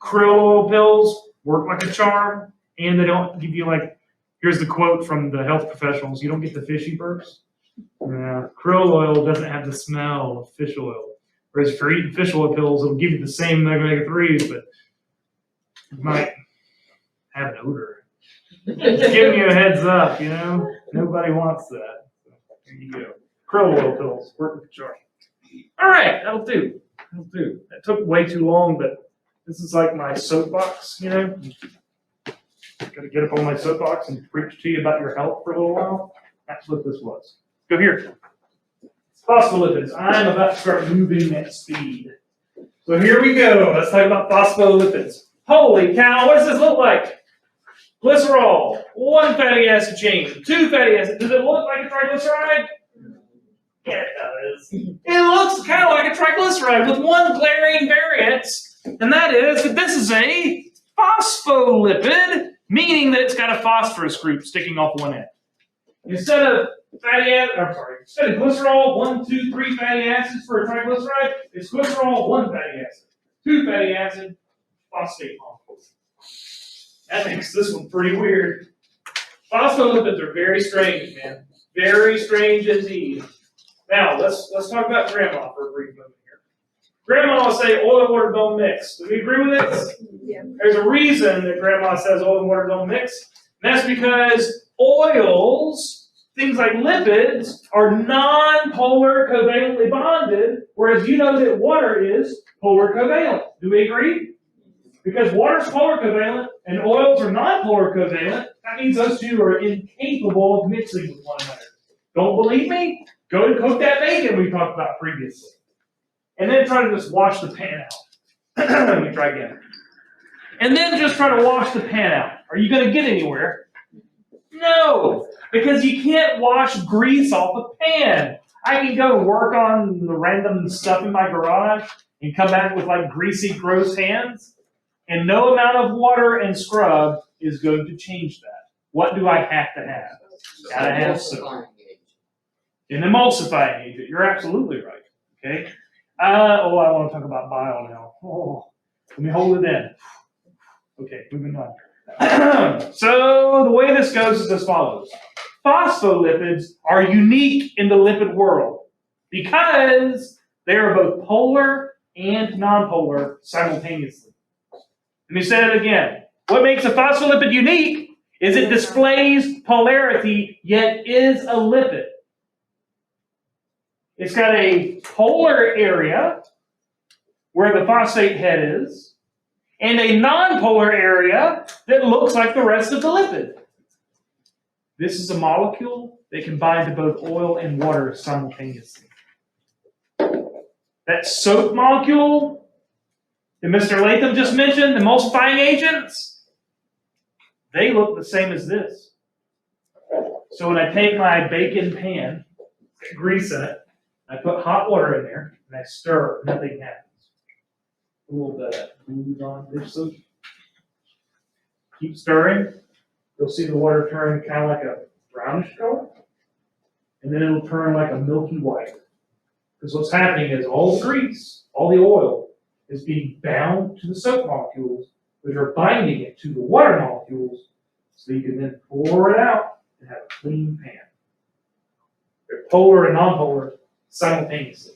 Krill oil pills work like a charm, and they don't give you like, here's the quote from the health professionals, you don't get the fishy burps. Krill oil doesn't have the smell of fish oil. Whereas if you're eating fish oil pills, it'll give you the same omega-3s, but it might have an odor. Just giving you a heads up, you know? Nobody wants that. So there you go. Krill oil pills, work with the charm. All right, that'll do. That'll do. That took way too long, but this is like my soapbox, you know? Got to get up on my soapbox and preach to you about your health for a little while. That's what this was. Go here. Phospholipids. I'm about to start moving at speed. So here we go. Let's talk about phospholipids. Holy cow, what does this look like? Glycerol, 1 fatty acid chain, 2 fatty acids. Does it look like a triglyceride? Yeah, it does. It looks kind of like a triglyceride with one glaring variance, and that is that this is a phospholipid, meaning that it's got a phosphorus group sticking off one end. Instead of instead of glycerol, 1, 2, 3 fatty acids for a triglyceride, it's glycerol, 1 fatty acid, 2 fatty acid, phosphate molecules. That makes this one pretty weird. Phospholipids are very strange, man. Very strange indeed. Now, let's talk about grandma for a brief moment here. Grandma will say oil and water don't mix. Do we agree with this? Yeah. There's a reason that grandma says oil and water don't mix. And that's because oils, things like lipids, are non-polar covalently bonded, whereas you know that water is polar covalent. Do we agree? Because water is polar covalent and oils are non-polar covalent, that means those two are incapable of mixing with one another. Don't believe me? Go and cook that bacon we talked about previously. And then try to just wash the pan out. Let me try again. And then just try to wash the pan out. Are you going to get anywhere? No, because you can't wash grease off a pan. I can go work on the random stuff in my garage and come back with like greasy, gross hands, and no amount of water and scrub is going to change that. What do I have to have? Gotta have soap. Emulsifying agent. An emulsifying agent. You're absolutely right. Okay. I want to talk about bile now. Oh, let me hold it in. Okay, moving on. So the way this goes is as follows. Phospholipids are unique in the lipid world because they are both polar and nonpolar simultaneously. Let me say that again. What makes a phospholipid unique is it displays polarity, yet is a lipid. It's got a polar area where the phosphate head is, and a nonpolar area that looks like the rest of the lipid. This is a molecule that can bind to both oil and water simultaneously. That soap molecule that Mr. Latham just mentioned, emulsifying agents, they look the same as this. So when I take my bacon pan, grease in it, I put hot water in there, and I stir, nothing happens. A little bit of glue on dish soap. Keep stirring. You'll see the water turn kind of like a brownish color, and then it'll turn like a milky white. Because what's happening is all the grease, all the oil, is being bound to the soap molecules, which are binding it to the water molecules, so you can then pour it out and have a clean pan. They're polar and nonpolar simultaneously.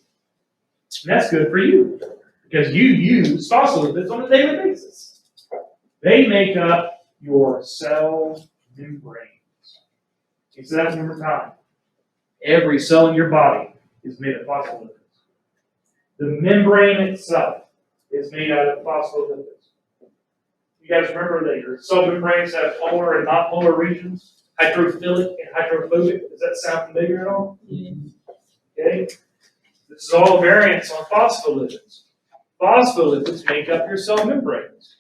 And that's good for you, because you use phospholipids on a daily basis. They make up your cell membranes. You say that one more time. Every cell in your body is made of phospholipids. The membrane itself is made out of phospholipids. You guys remember that your cell membranes have polar and non-polar regions, hydrophilic and hydrophobic. Does that sound familiar at all? Okay. This is all variants on phospholipids. Phospholipids make up your cell membranes.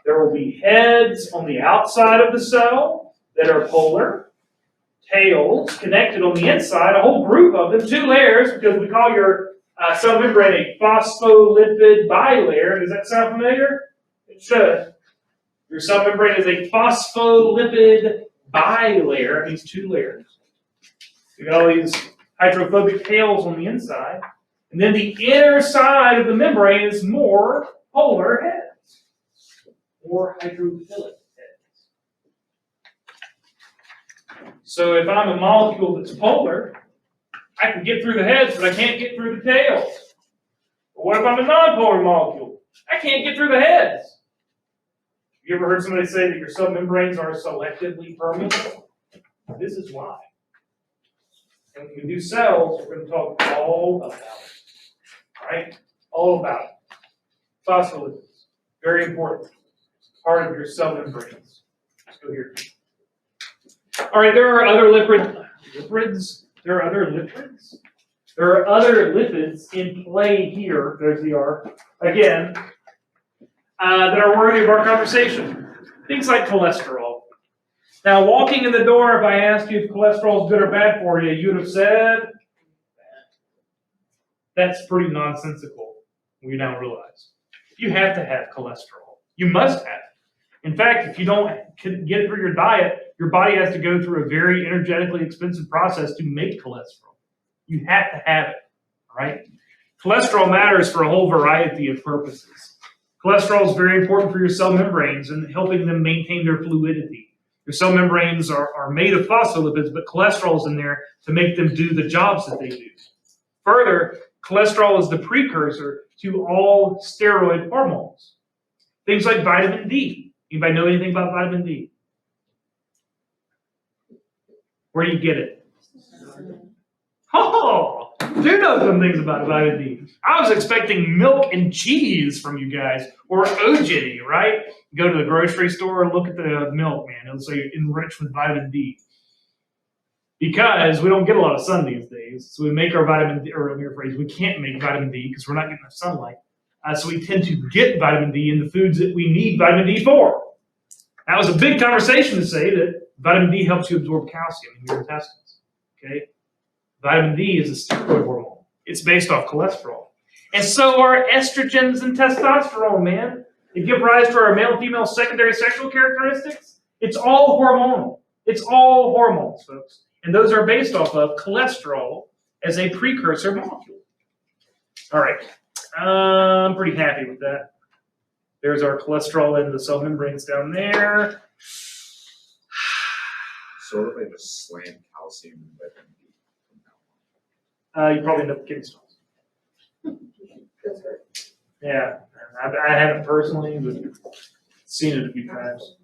There will be heads on the outside of the cell that are polar, tails connected on the inside, a whole group of them, 2 layers, because we call your cell membrane a phospholipid bilayer. Does that sound familiar? It should. Your cell membrane is a phospholipid bilayer. It means 2 layers. You got all these hydrophobic tails on the inside, and then the inner side of the membrane is more polar heads, more hydrophilic heads. So if I'm a molecule that's polar, I can get through the heads, but I can't get through the tails. But what if I'm a nonpolar molecule? I can't get through the heads. You ever heard somebody say that your cell membranes are selectively permeable? This is why. And when we do cells, we're going to talk all about it. Right? All about it. Phospholipids. Very important. Part of your cell membranes. Let's go here. All right, there are other lipids. There are other lipids. There are other lipids in play here. There's the R. Again, that are worthy of our conversation. Things like cholesterol. Now, walking in the door, if I asked you if cholesterol is good or bad for you, you'd have said, that's pretty nonsensical, we now realize. You have to have cholesterol. You must have it. In fact, if you don't get it through your diet, your body has to go through a very energetically expensive process to make cholesterol. You have to have it, all right? Cholesterol matters for a whole variety of purposes. Cholesterol is very important for your cell membranes and helping them maintain their fluidity. Your cell membranes are made of phospholipids, but cholesterol is in there to make them do the jobs that they do. Further, cholesterol is the precursor to all steroid hormones. Things like vitamin D. Anybody know anything about vitamin D? Where do you get it? Oh, do know some things about vitamin D. I was expecting milk and cheese from you guys, or OJ, right? Go to the grocery store and look at the milk, man. It'll say enriched with vitamin D. Because we don't get a lot of sun these days, so we make our vitamin D, or let me rephrase, we can't make vitamin D because we're not getting enough sunlight. So we tend to get vitamin D in the foods that we need vitamin D for. That was a big conversation to say that vitamin D helps you absorb calcium in your intestines. Okay? Vitamin D is a steroid hormone. It's based off cholesterol. And so are estrogens and testosterone, man. They give rise to our male and female secondary sexual characteristics. It's all hormonal. It's all hormones, folks. And those are based off of cholesterol as a precursor molecule. All right. I'm pretty happy with that. There's our cholesterol in the cell membranes down there. Sort of like a slam calcium and vitamin D. You probably end up with kidney stones. Yeah, I haven't personally, but seen it a few times.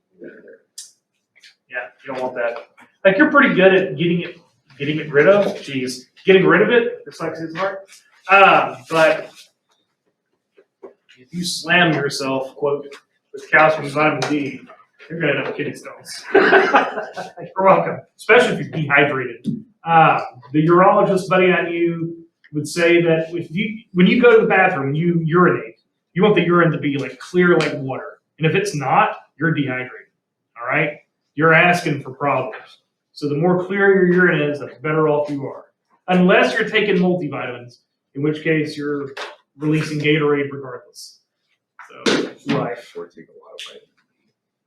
Yeah, you don't want that. Like, you're pretty good at getting it rid of. Jeez, getting rid of it. It's like his heart. But if you slam yourself, quote, with calcium and vitamin D, you're gonna end up with kidney stones. You're welcome, especially if you're dehydrated. The urologist buddy I knew would say that when you go to the bathroom, you urinate, you want the urine to be like clear like water. And if it's not, you're dehydrated. All right? You're asking for problems. So the more clear your urine is, the better off you are. Unless you're taking multivitamins, in which case you're releasing Gatorade regardless. So life. Or take a lot of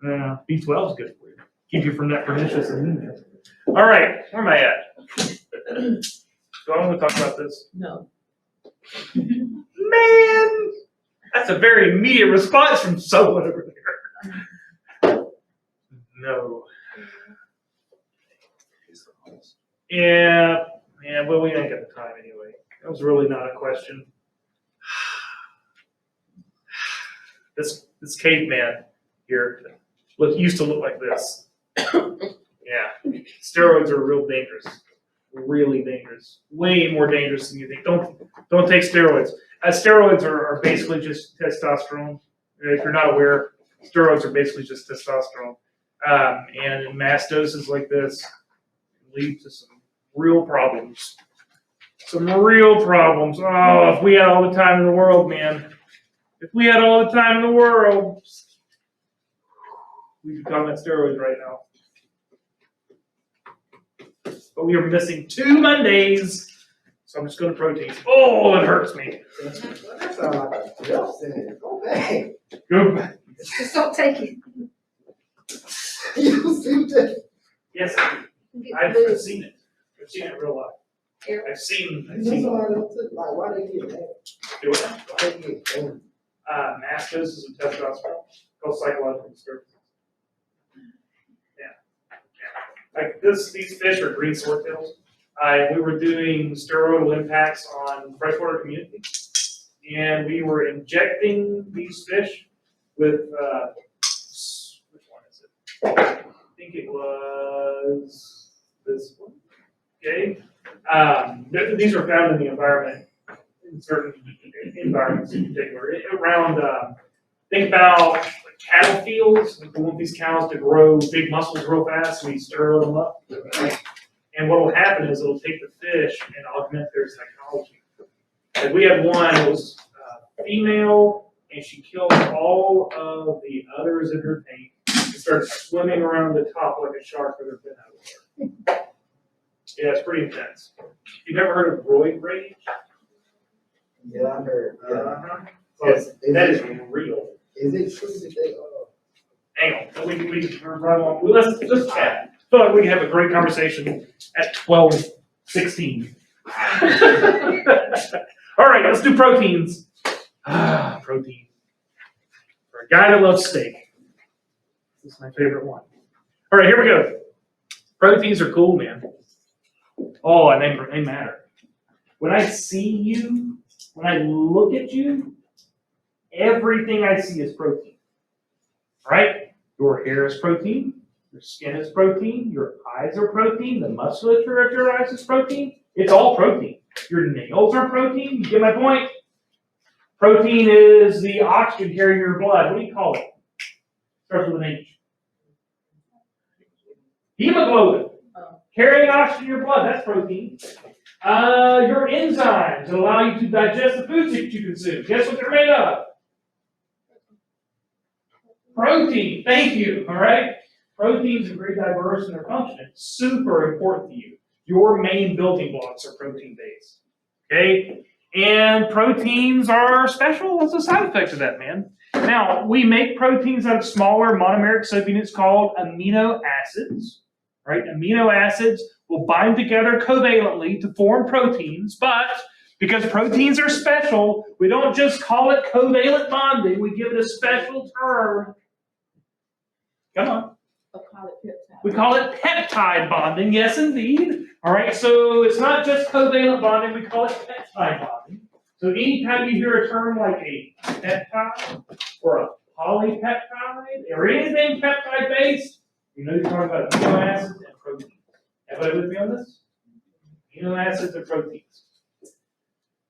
vitamin D. B12 is good for you. Keep you from that pernicious anemia. All right, where am I at? Do I want to talk about this? No. Man, that's a very immediate response from someone over there. No. Yeah, well, we ain't got the time anyway. That was really not a question. This caveman here used to look like this. Yeah, steroids are real dangerous, really dangerous, way more dangerous than you think. Don't take steroids. Steroids are basically just testosterone. If you're not aware, steroids are basically just testosterone, and in mass doses like this lead to some real problems. Some real problems. Oh, if we had all the time in the world, man. If we had all the time in the world, we'd be talking about steroids right now. But we are missing 2 Mondays, so I'm just going to proteins. Oh, it hurts me. That sounds like a death sentence. Go back. Go back. Just don't take it. You see that? Yes, I've seen it. I've seen it in real life. I've seen That's why I don't take, like, why they get that? do it. Why they get that? Mass doses of testosterone, called psychological disturbances. Yeah. Like these fish are green swordtails. We were doing steroidal impacts on freshwater communities, and we were injecting these fish with which one is it? I think it was this one. Okay. These are found in the environment, in certain environments in particular. Around, think about like cattle fields. We want these cows to grow big muscles real fast, so we steroid them up. Right? And what will happen is it'll take the fish and augment their psychology. Like we had one, it was female, and she killed all of the others in her tank and started swimming around the top like a shark with her fin out of water. Yeah, it's pretty intense. You've never heard of roid rage? Yeah, I heard. Yeah. Uh-huh. So That is is real. it true that they Hang on, we're right on. Let's chat. I feel like we can have a great conversation at 12:16. All right, let's do proteins. Protein. For a guy that loves steak, this is my favorite one. All right, here we go. Proteins are cool, man. Oh, and they matter. When I see you, when I look at you, everything I see is protein. Right? Your hair is protein. Your skin is protein. Your eyes are protein. The musculature of your eyes is protein. It's all protein. Your nails are protein. You get my point? Protein is the oxygen carrying your blood. What do you call it? Starts with an H. Hemoglobin. Carrying oxygen in your blood, that's protein. Your enzymes that allow you to digest the foods that you consume. Guess what they're made of? Protein. Thank you. All right? Proteins are very diverse in their function. It's super important to you. Your main building blocks are protein-based. Okay? And proteins are special as a side effect of that, man. Now, we make proteins out of smaller monomeric subunits called amino acids. Right? Amino acids will bind together covalently to form proteins, but because proteins are special, we don't just call it covalent bonding, we give it a special term. Come on. We call it peptide bonding, yes indeed. All right, so it's not just covalent bonding, we call it peptide bonding. So anytime you hear a term like a peptide or a polypeptide or anything peptide-based, you know you're talking about amino acids and proteins. Everybody with me on this? Amino acids and proteins.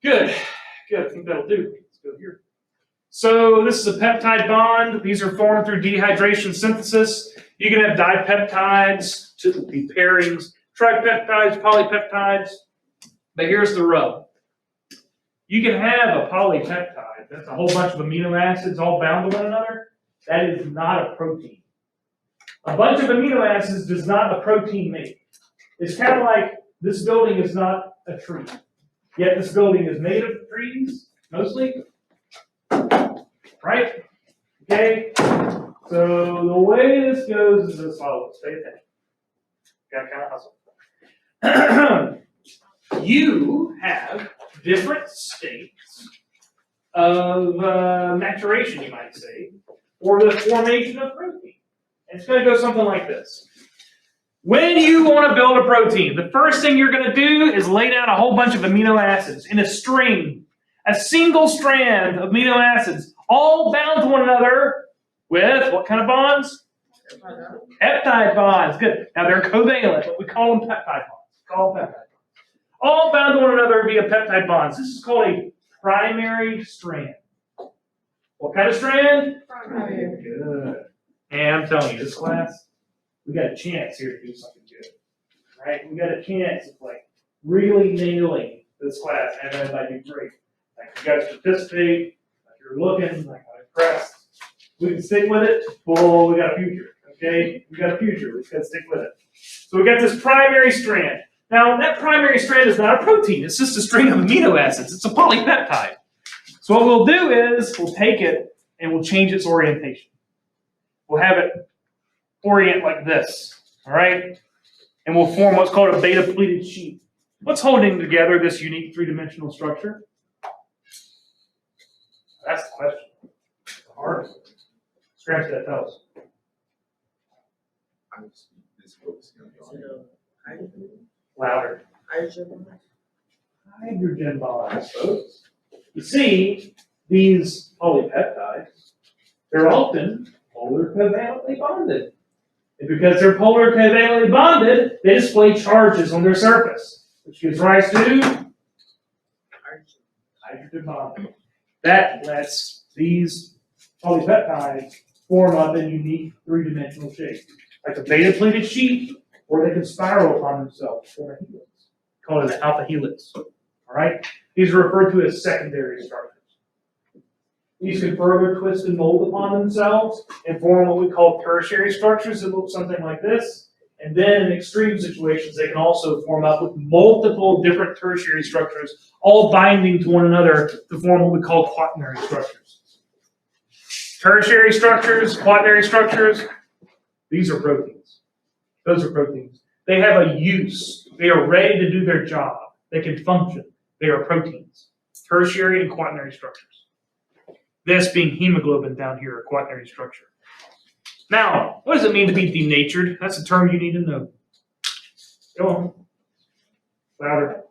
Good. Good. I think that'll do. Let's go here. So this is a peptide bond. These are formed through dehydration synthesis. You can have dipeptides, to be pairings, tripeptides, polypeptides. But here's the rub. You can have a polypeptide. That's a whole bunch of amino acids all bound to one another. That is not a protein. A bunch of amino acids does not a protein make. It's kind of like this building is not a tree. Yet this building is made of trees, mostly. Right? Okay? So the way this goes is as follows. Stay attention. Gotta kind of hustle. You have different states of maturation, you might say, or the formation of protein. And it's going to go something like this. When you want to build a protein, the first thing you're going to do is lay down a whole bunch of amino acids in a string, a single strand of amino acids, all bound to one another with what kind of bonds? Peptide bonds. Good. Now they're covalent, but we call them peptide bonds. All bound to one another via peptide bonds. This is called a primary strand. What kind of strand? Primary. Good. And I'm telling you, this class, we got a chance here to do something good. Right? We got a chance of like really nailing this class, and everybody do great. Like you guys participate, like you're looking, like I'm impressed. We can stick with it. Oh, we got a future. Okay? We got a future. We just gotta stick with it. So we got this primary strand. Now that primary strand is not a protein, it's just a string of amino acids. It's a polypeptide. So what we'll do is we'll take it and we'll change its orientation. We'll have it orient like this, all right? And we'll form what's called a beta-pleated sheet. What's holding together this unique three-dimensional structure? That's the question. It's the hardest. Scratch that, tell us. I'm just focusing on the Louder. Hydrogen bonds, folks. You see, these polypeptides, they're often polar covalently bonded. And because they're polar covalently bonded, they display charges on their surface, which gives rise to hydrogen bonding. That lets these polypeptides form up in unique three-dimensional shapes, like a beta-pleated sheet, or they can spiral upon themselves to form a helix. Call it an alpha helix. All right? These are referred to as secondary structures. These can further twist and mold upon themselves and form what we call tertiary structures that look something like this. And then in extreme situations, they can also form up with multiple different tertiary structures, all binding to one another to form what we call quaternary structures. Tertiary structures, quaternary structures, these are proteins. Those are proteins. They have a use. They are ready to do their job. They can function. They are proteins. Tertiary and quaternary structures. This being hemoglobin down here, a quaternary structure. Now, what does it mean to be denatured? That's a term you need to know. Go on. Louder.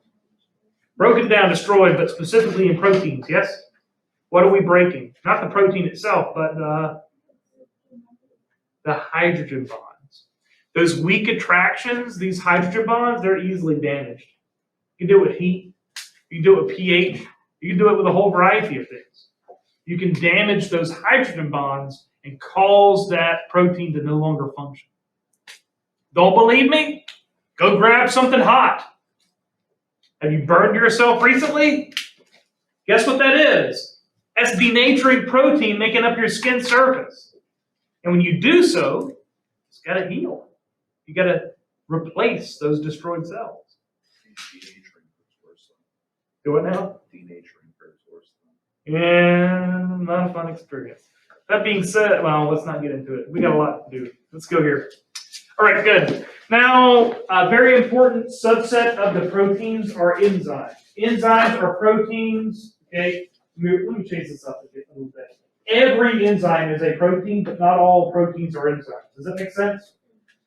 Broken down, destroyed, but specifically in proteins, yes? What are we breaking? Not the protein itself, but the hydrogen bonds. Those weak attractions, these hydrogen bonds, they're easily damaged. You can do it with heat. You can do it with pH. You can do it with a whole variety of things. You can damage those hydrogen bonds and cause that protein to no longer function. Don't believe me? Go grab something hot. Have you burned yourself recently? Guess what that is? That's denaturing protein making up your skin surface. And when you do so, it's got to heal. You got to replace those destroyed cells. Do it now? Denaturing proves worse. Yeah, not a fun experience. That being said, well, let's not get into it. We got a lot to do. Let's go here. All right, good. Now, a very important subset of the proteins are enzymes. Enzymes are proteins. Okay, let me change this up a little bit. Every enzyme is a protein, but not all proteins are enzymes. Does that make sense?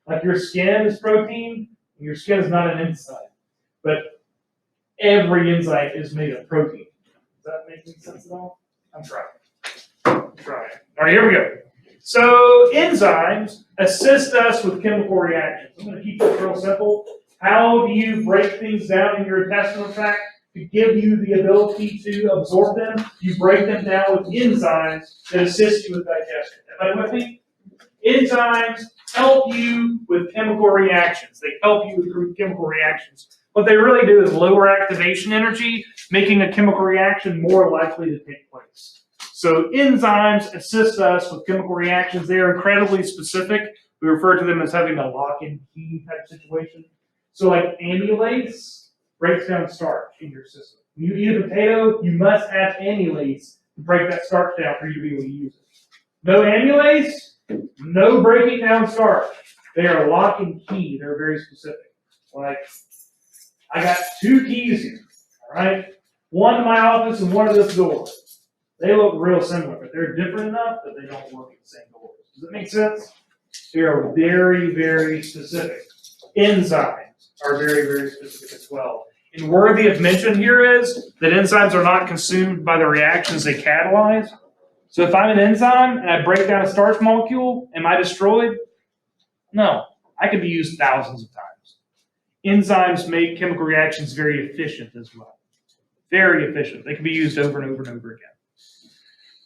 Like your skin is protein, and your skin is not an enzyme. But every enzyme is made of protein. Does that make any sense at all? I'm trying. All right, here we go. So enzymes assist us with chemical reactions. I'm going to keep this real simple. How do you break things down in your intestinal tract to give you the ability to absorb them? You break them down with enzymes that assist you with digestion. Am I with me? Enzymes help you with chemical reactions. They help you with chemical reactions. What they really do is lower activation energy, making a chemical reaction more likely to take place. So enzymes assist us with chemical reactions. They are incredibly specific. We refer to them as having a lock-and key type situation. So like amylase breaks down starch in your system. When you eat a potato, you must have amylase to break that starch down for you to be able to use it. No amylase, no breaking down starch. They are lock and key. They're very specific. Like, I got 2 keys here, all right? One to my office and one to this door. They look real similar, but they're different enough that they don't work at the same doors. Does that make sense? They are very, very specific. Enzymes are very, very specific as well. And worthy of mention here is that enzymes are not consumed by the reactions they catalyze. So if I'm an enzyme and I break down a starch molecule, am I destroyed? No. I could be used thousands of times. Enzymes make chemical reactions very efficient as well. Very efficient. They can be used over and over and over again.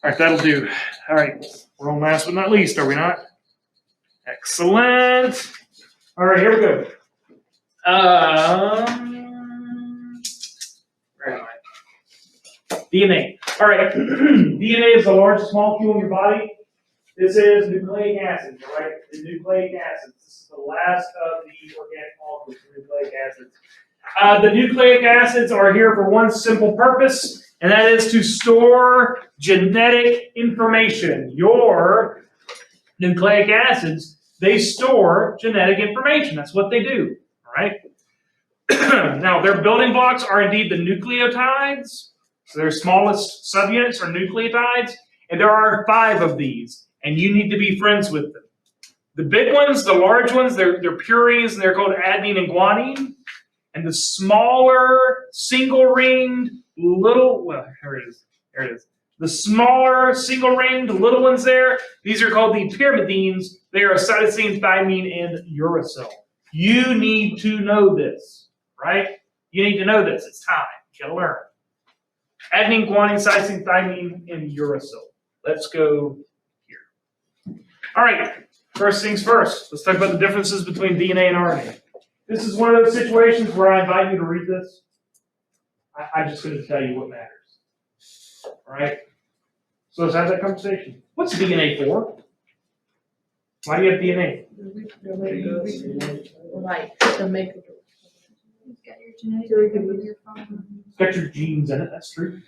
All right, that'll do. All right, we're on last but not least, are we not? Excellent. All right, here we go. Where am I? DNA. All right, DNA is the largest molecule in your body. This is nucleic acids, all right? The nucleic acids. This is the last of the organic molecules, the nucleic acids. The nucleic acids are here for one simple purpose, and that is to store genetic information. Your nucleic acids, they store genetic information. That's what they do, all right? Now, their building blocks are indeed the nucleotides. So their smallest subunits are nucleotides, and there are 5 of these, and you need to be friends with them. The big ones, the large ones, they're purines, and they're called adenine and guanine. And the smaller, single-ringed, little, well, here it is. There it is. The smaller, single-ringed, little ones there, these are called the pyrimidines. They are cytosine, thymine, and uracil. You need to know this, right? You need to know this. It's time. You gotta learn. Adenine, guanine, cytosine, thymine, and uracil. Let's go here. All right. First things first. Let's talk about the differences between DNA and RNA. This is one of those situations where I invite you to read this. I'm just going to tell you what matters. All right? So let's have that conversation. What's DNA for? Why do you have DNA? Like to make it. You've got your genetic code with your phone. It's got your genes in it. That's true.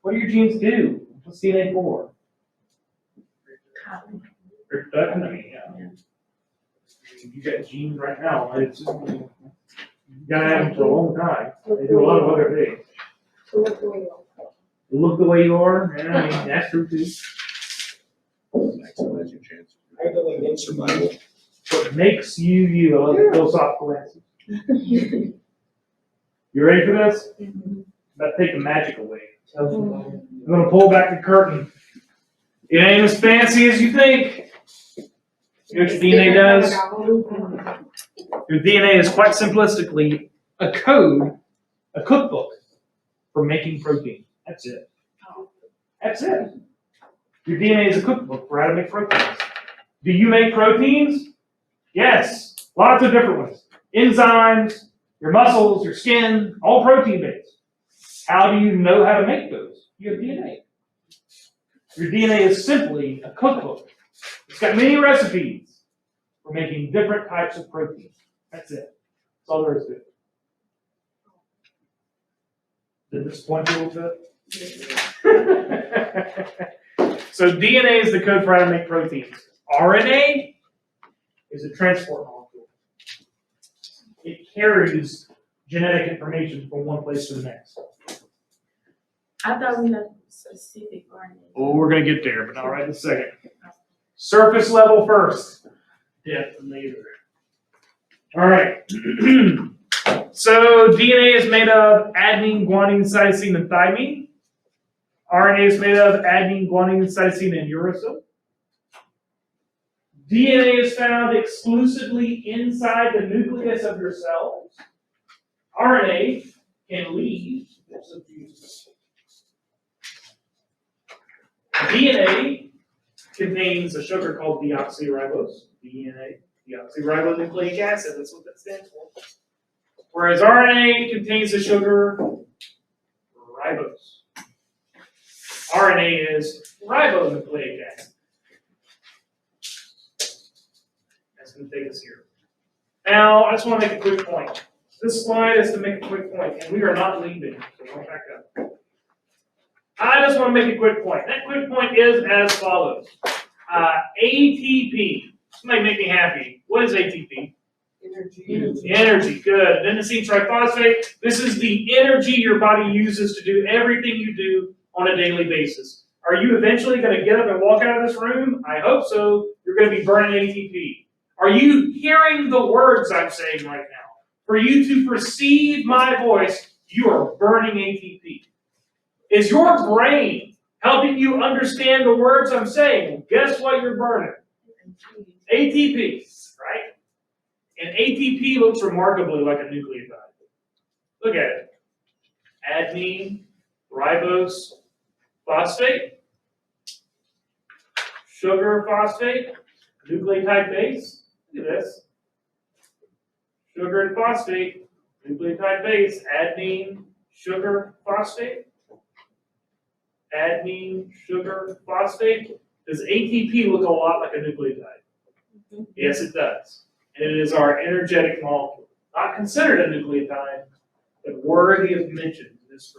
What do your genes do? What's DNA for? Reproduction. I mean, yeah. You got genes right now. It's, you gotta have them for a long time. They do a lot of other things. Look the way you are. Yeah, I mean, that's true too. maximizing chances I feel like of that's survival. What makes you you? I love the philosophical answer. You ready for this? I'm about to take the magic away. I'm gonna pull back the curtain. It ain't as fancy as you think. You know what your DNA does? Your DNA is quite simplistically a code, a cookbook for making protein. That's it. That's it. Your DNA is a cookbook for how to make proteins. Do you make proteins? Yes. Lots of different ones. Enzymes, your muscles, your skin, all protein based. How do you know how to make those? You have DNA. Your DNA is simply a cookbook. It's got many recipes for making different types of protein. That's it. That's all there is to it. Did this point you a little bit? So DNA is the code for how to make proteins. RNA is a transport molecule. It carries genetic information from one place to the next. I thought we had specific RNA. Well, we're going to get there, but not right in a second. Surface level first. Depth later. All right. So DNA is made of adenine, guanine, cytosine, and thymine. RNA is made of adenine, guanine, cytosine, and uracil. DNA is found exclusively inside the nucleus of your cells. RNA can leave. DNA contains a sugar called deoxyribose. DNA, deoxyribonucleic acid, that's what that stands for. Whereas RNA contains the sugar ribose. RNA is ribonucleic acid. That's going to take us here. Now, I just want to make a quick point. This slide is to make a quick point, and we are not leaving, so don't back up. I just want to make a quick point. That quick point is as follows. ATP. This might make me happy. What is ATP? Energy, good. Adenosine triphosphate. This is the energy your body uses to do everything you do on a daily basis. Are you eventually going to get up and walk out of this room? I hope so. You're going to be burning ATP. Are you hearing the words I'm saying right now? For you to perceive my voice, you are burning ATP. Is your brain helping you understand the words I'm saying? Guess what you're burning? ATP, right? And ATP looks remarkably like a nucleotide. Look at it. Adenine, ribose, phosphate, sugar phosphate, nucleotide base. Look at this. Sugar and phosphate, nucleotide base, adenine, sugar, phosphate. Adenine, sugar, phosphate. Does ATP look a lot like a nucleotide? Yes, it does. And it is our energetic molecule. Not considered a nucleotide, but worthy of mention in this